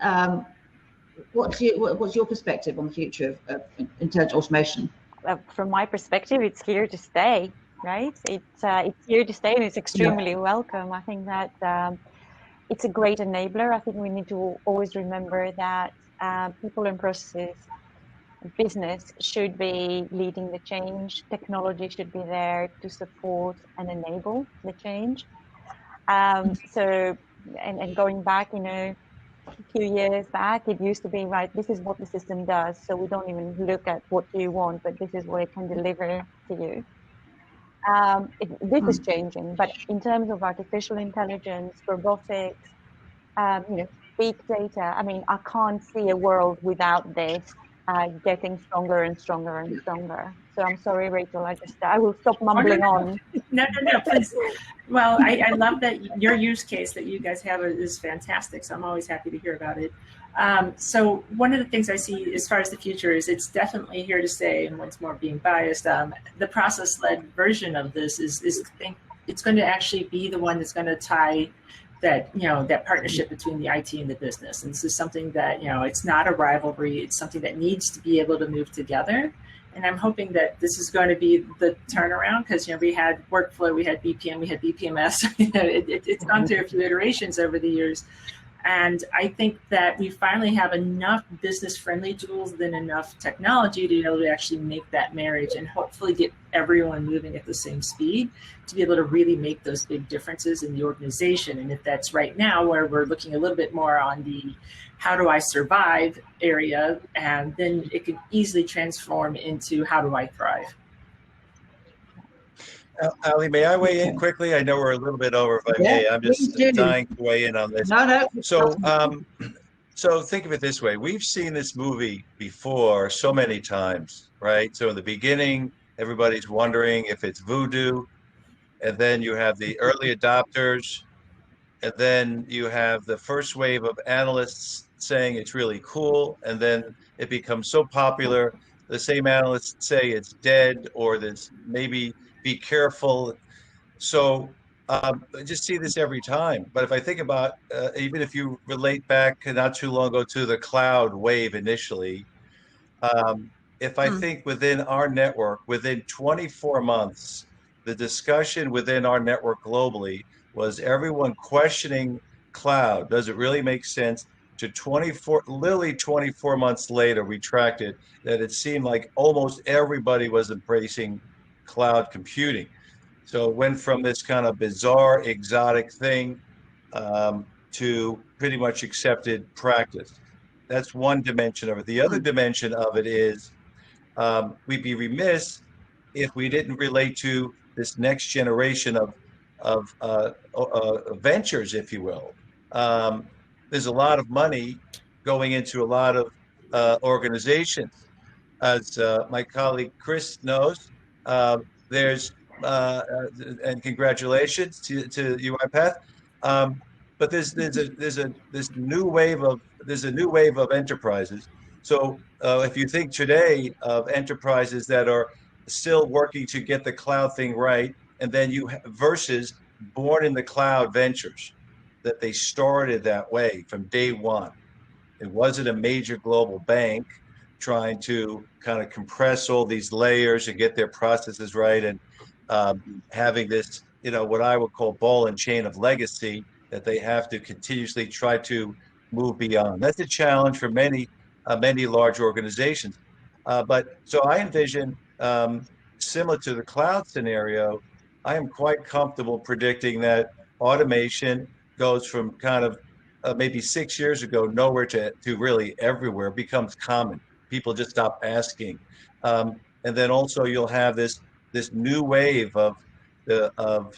what's your perspective on the future of intelligent automation? From my perspective, it's here to stay, right? It's here to stay, and it's extremely welcome. I think that it's a great enabler. I think we need to always remember that people and processes, business should be leading the change. Technology should be there to support and enable the change. So going back, a few years back, it used to be, right, this is what the system does. So we don't even look at what you want, but this is what it can deliver to you. This is changing, but in terms of artificial intelligence, robotics, big data, I can't see a world without this getting stronger and stronger and stronger. So I'm sorry, Rachel, I will stop mumbling on. No, please. Well, I love that your use case that you guys have is fantastic. So I'm always happy to hear about it. So one of the things I see as far as the future is it's definitely here to stay. And once more, being biased, the process-led version of this is it's going to actually be the one that's going to tie that partnership between the IT and the business. And this is something that, it's not a rivalry. It's something that needs to be able to move together. And I'm hoping that this is going to be the turnaround because, we had workflow, we had BPM, we had BPMS. It's gone through a few iterations over the years. And I think that we finally have enough business-friendly tools, then enough technology to be able to actually make that marriage and hopefully get everyone moving at the same speed to be able to really make those big differences in the organization. And if that's right now where we're looking a little bit more on the how do I survive area, and then it can easily transform into how do I thrive. Ali, may I weigh in quickly? I know we're a little bit over, if I may. I'm just dying to weigh in on this. No. So think of it this way. We've seen this movie before so many times, right? So in the beginning, everybody's wondering if it's voodoo, and then you have the early adopters, and then you have the first wave of analysts saying it's really cool, and then it becomes so popular, the same analysts say it's dead, or there's maybe be careful. So I just see this every time. But if I think about, even if you relate back not too long ago to the cloud wave initially, if I think within our network, within 24 months, the discussion within our network globally was everyone questioning cloud? Does it really make sense? To 24 months later, we tracked it, that it seemed like almost everybody was embracing cloud computing. So it went from this kind of bizarre, exotic thing to pretty much accepted practice. That's one dimension of it. The other dimension of it is we'd be remiss if we didn't relate to this next generation of ventures, if you will. There's a lot of money going into a lot of organizations. As my colleague Chris knows, there's and congratulations to UiPath. But there's a new wave of enterprises. So if you think today of enterprises that are still working to get the cloud thing right, and then versus born in the cloud ventures, that they started that way from day one. It wasn't a major global bank trying to kind of compress all these layers and get their processes right, and having this, what I would call ball and chain of legacy that they have to continuously try to move beyond. That's a challenge for many large organizations. But so I envision, similar to the cloud scenario, I am quite comfortable predicting that automation goes from kind of maybe 6 years ago, nowhere to really everywhere, becomes common. People just stop asking. And then also you'll have this new wave of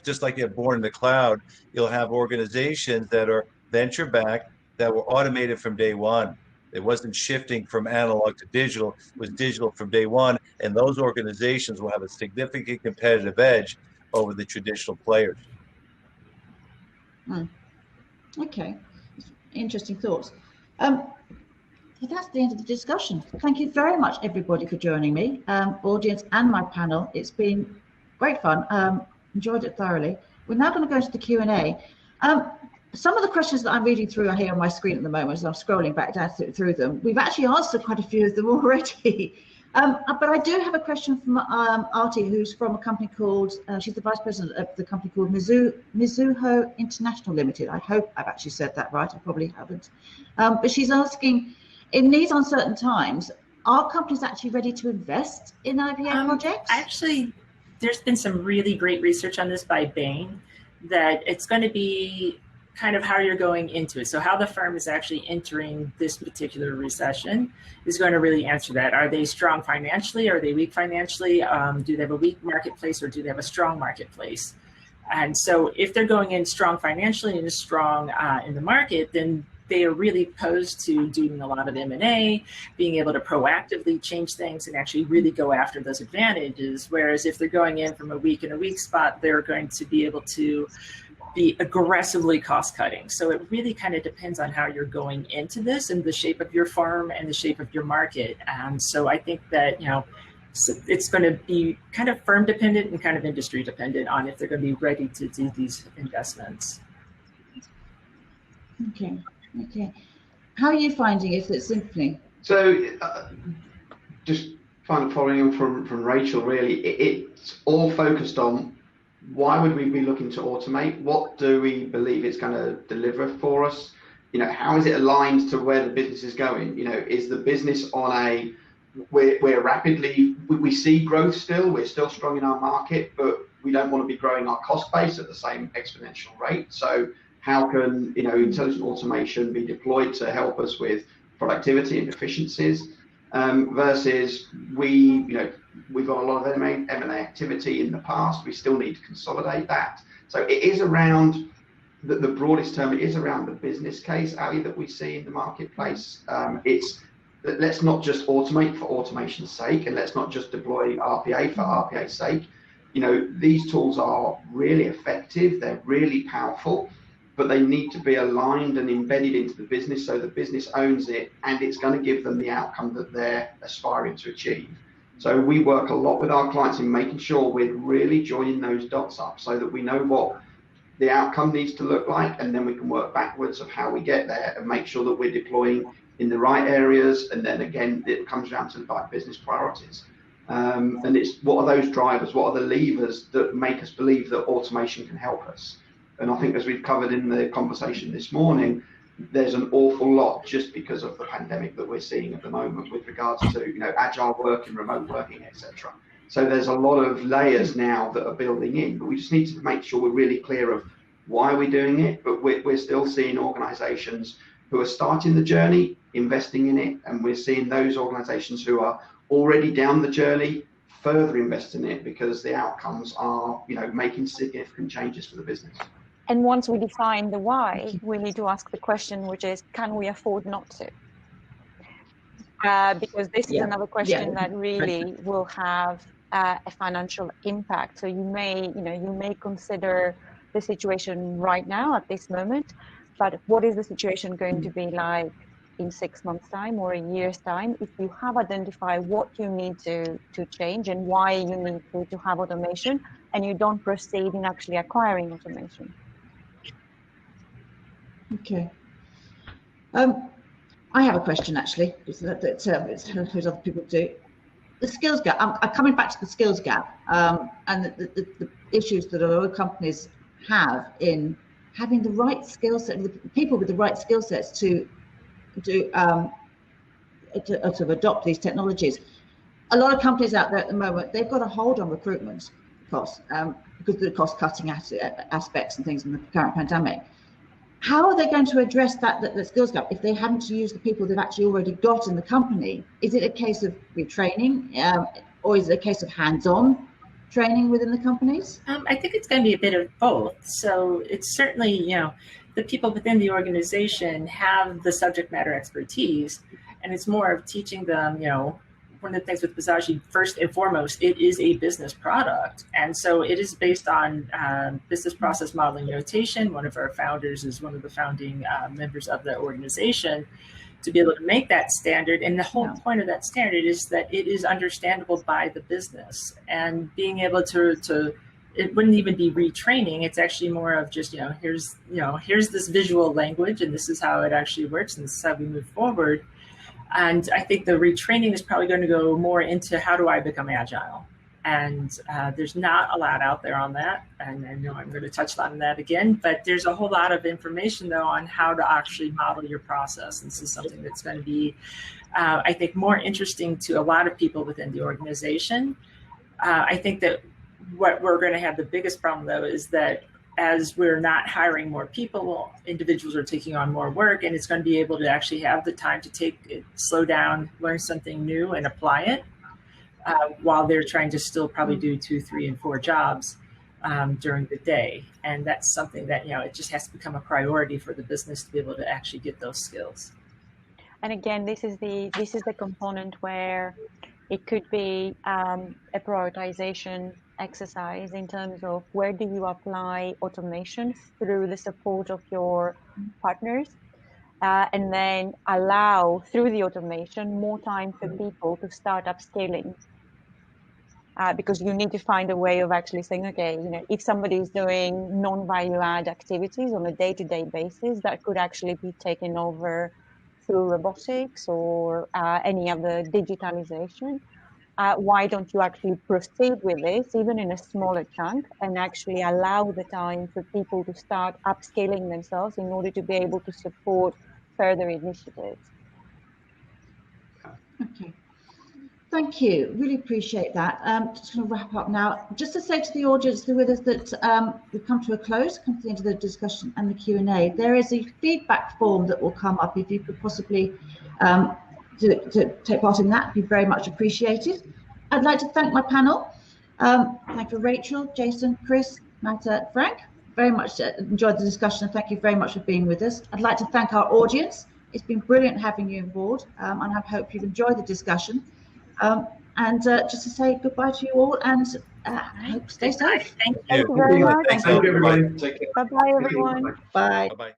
just like you're born in the cloud, you'll have organizations that are venture backed that were automated from day one. It wasn't shifting from analog to digital, it was digital from day one. And those organizations will have a significant competitive edge over the traditional players. Okay, interesting thoughts. So that's the end of the discussion. Thank you very much, everybody, for joining me, audience and my panel. It's been great fun. Enjoyed it thoroughly. We're now going to go to the Q&A. Some of the questions that I'm reading through are here on my screen at the moment, so I'm scrolling back down through them. We've actually answered quite a few of them already. But I do have a question from Artie, who's from a company called, she's the vice president of the company called Mizuho International Limited. I hope I've actually said that right. I probably haven't. But she's asking, in these uncertain times, are companies actually ready to invest in IVA projects? Actually, there's been some really great research on this by Bain, that it's going to be kind of how you're going into it. So how the firm is actually entering this particular recession is going to really answer that. Are they strong financially? Are they weak financially? Do they have a weak marketplace, or do they have a strong marketplace? And so if they're going in strong financially and strong in the market, then they are really posed to doing a lot of M&A, being able to proactively change things and actually really go after those advantages. Whereas if they're going in from a weak spot, they're going to be able to be aggressively cost cutting. So it really kind of depends on how you're going into this and the shape of your firm and the shape of your market. And so I think that, it's going to be kind of firm dependent and kind of industry dependent on if they're going to be ready to do these investments. Okay. How are you finding it at Symphony? So just following on from Rachel, really, it's all focused on why would we be looking to automate? What do we believe it's going to deliver for us? How is it aligned to where the business is going? Is the business on we see growth still, we're still strong in our market, but we don't want to be growing our cost base at the same exponential rate. So how can intelligent automation be deployed to help us with productivity and efficiencies? Versus we've got a lot of M&A activity in the past. We still need to consolidate that. So it is around the broadest term. It is around the business case, Ali, that we see in the marketplace. Let's not just automate for automation's sake, and let's not just deploy RPA for RPA's sake. These tools are really effective. They're really powerful, but they need to be aligned and embedded into the business so the business owns it, and it's going to give them the outcome that they're aspiring to achieve. So we work a lot with our clients in making sure we're really joining those dots up so that we know what the outcome needs to look like, and then we can work backwards of how we get there and make sure that we're deploying in the right areas. And then again, it comes down to the right business priorities. And it's what are those drivers? What are the levers that make us believe that automation can help us? And I think, as we've covered in the conversation this morning, there's an awful lot just because of the pandemic that we're seeing at the moment with regards to, you know, agile working, remote working, etc. So there's a lot of layers now that are building in, but we just need to make sure we're really clear of why we're doing it. But we're still seeing organizations who are starting the journey, investing in it, and we're seeing those organizations who are already down the journey further invest in it because the outcomes are, you know, making significant changes for the business. And once we define the why, we need to ask the question, which is, can we afford not to? Because this is another question that really will have a financial impact. So you may consider the situation right now at this moment, but what is the situation going to be like in 6 months' time or a year's time? If you have identified what you need to change and why you need to have automation, and you don't proceed in actually acquiring automation. Okay. I have a question actually, that other people do. The skills gap. I'm coming back to the skills gap and the issues that a lot of companies have in having the right skill set, the people with the right skill sets to adopt these technologies. A lot of companies out there at the moment, they've got a hold on recruitment costs because of the cost cutting aspects and things in the current pandemic. How are they going to address that skills gap if they haven't used the people they've actually already got in the company? Is it a case of retraining or is it a case of hands-on training within the companies? I think it's going to be a bit of both. So it's certainly, you know, the people within the organization have the subject matter expertise, and it's more of teaching them, you know, one of the things with Visagi, first and foremost, it is a business product. And so it is based on business process modeling notation. One of our founders is one of the founding members of the organization, to be able to make that standard. And the whole point of that standard is that it is understandable by the business, and being able to it wouldn't even be retraining. It's actually more of just, here's this visual language, and this is how it actually works, and this is how we move forward. And I think the retraining is probably going to go more into how do I become agile? And there's not a lot out there on that. And I know I'm going to touch on that again, but there's a whole lot of information though on how to actually model your process. And this is something that's going to be, I think, more interesting to a lot of people within the organization. I think that what we're going to have the biggest problem though is that as we're not hiring more people, individuals are taking on more work, and it's going to be able to actually have the time to take it, slow down, learn something new and apply it while they're trying to still probably do 2, 3, and 4 jobs during the day. And that's something that, it just has to become a priority for the business to be able to actually get those skills. And again, this is the component where it could be a prioritization exercise in terms of where do you apply automation through the support of your partners, and then allow through the automation more time for people to start upscaling, because you need to find a way of actually saying, okay, if somebody is doing non-value add activities on a day-to-day basis, that could actually be taken over through robotics or any other digitalization. Why don't you actually proceed with this, even in a smaller chunk, and actually allow the time for people to start upscaling themselves in order to be able to support further initiatives? Okay. Thank you. Really appreciate that. Just going to wrap up now. Just to say to the audience who are with us that we've come to a close, come to the end of the discussion and the Q&A. There is a feedback form that will come up. If you could possibly to take part in that, be very much appreciated. I'd like to thank my panel. Thank you, Rachel, Jason, Chris, Matt, Frank. Very much enjoyed the discussion, and thank you very much for being with us. I'd like to thank our audience. It's been brilliant having you on board, and I hope you've enjoyed the discussion. And just to say goodbye to you all, and I hope stay safe. Thank you very much. Thank you, everybody. Bye-bye, everyone. Bye. Bye-bye.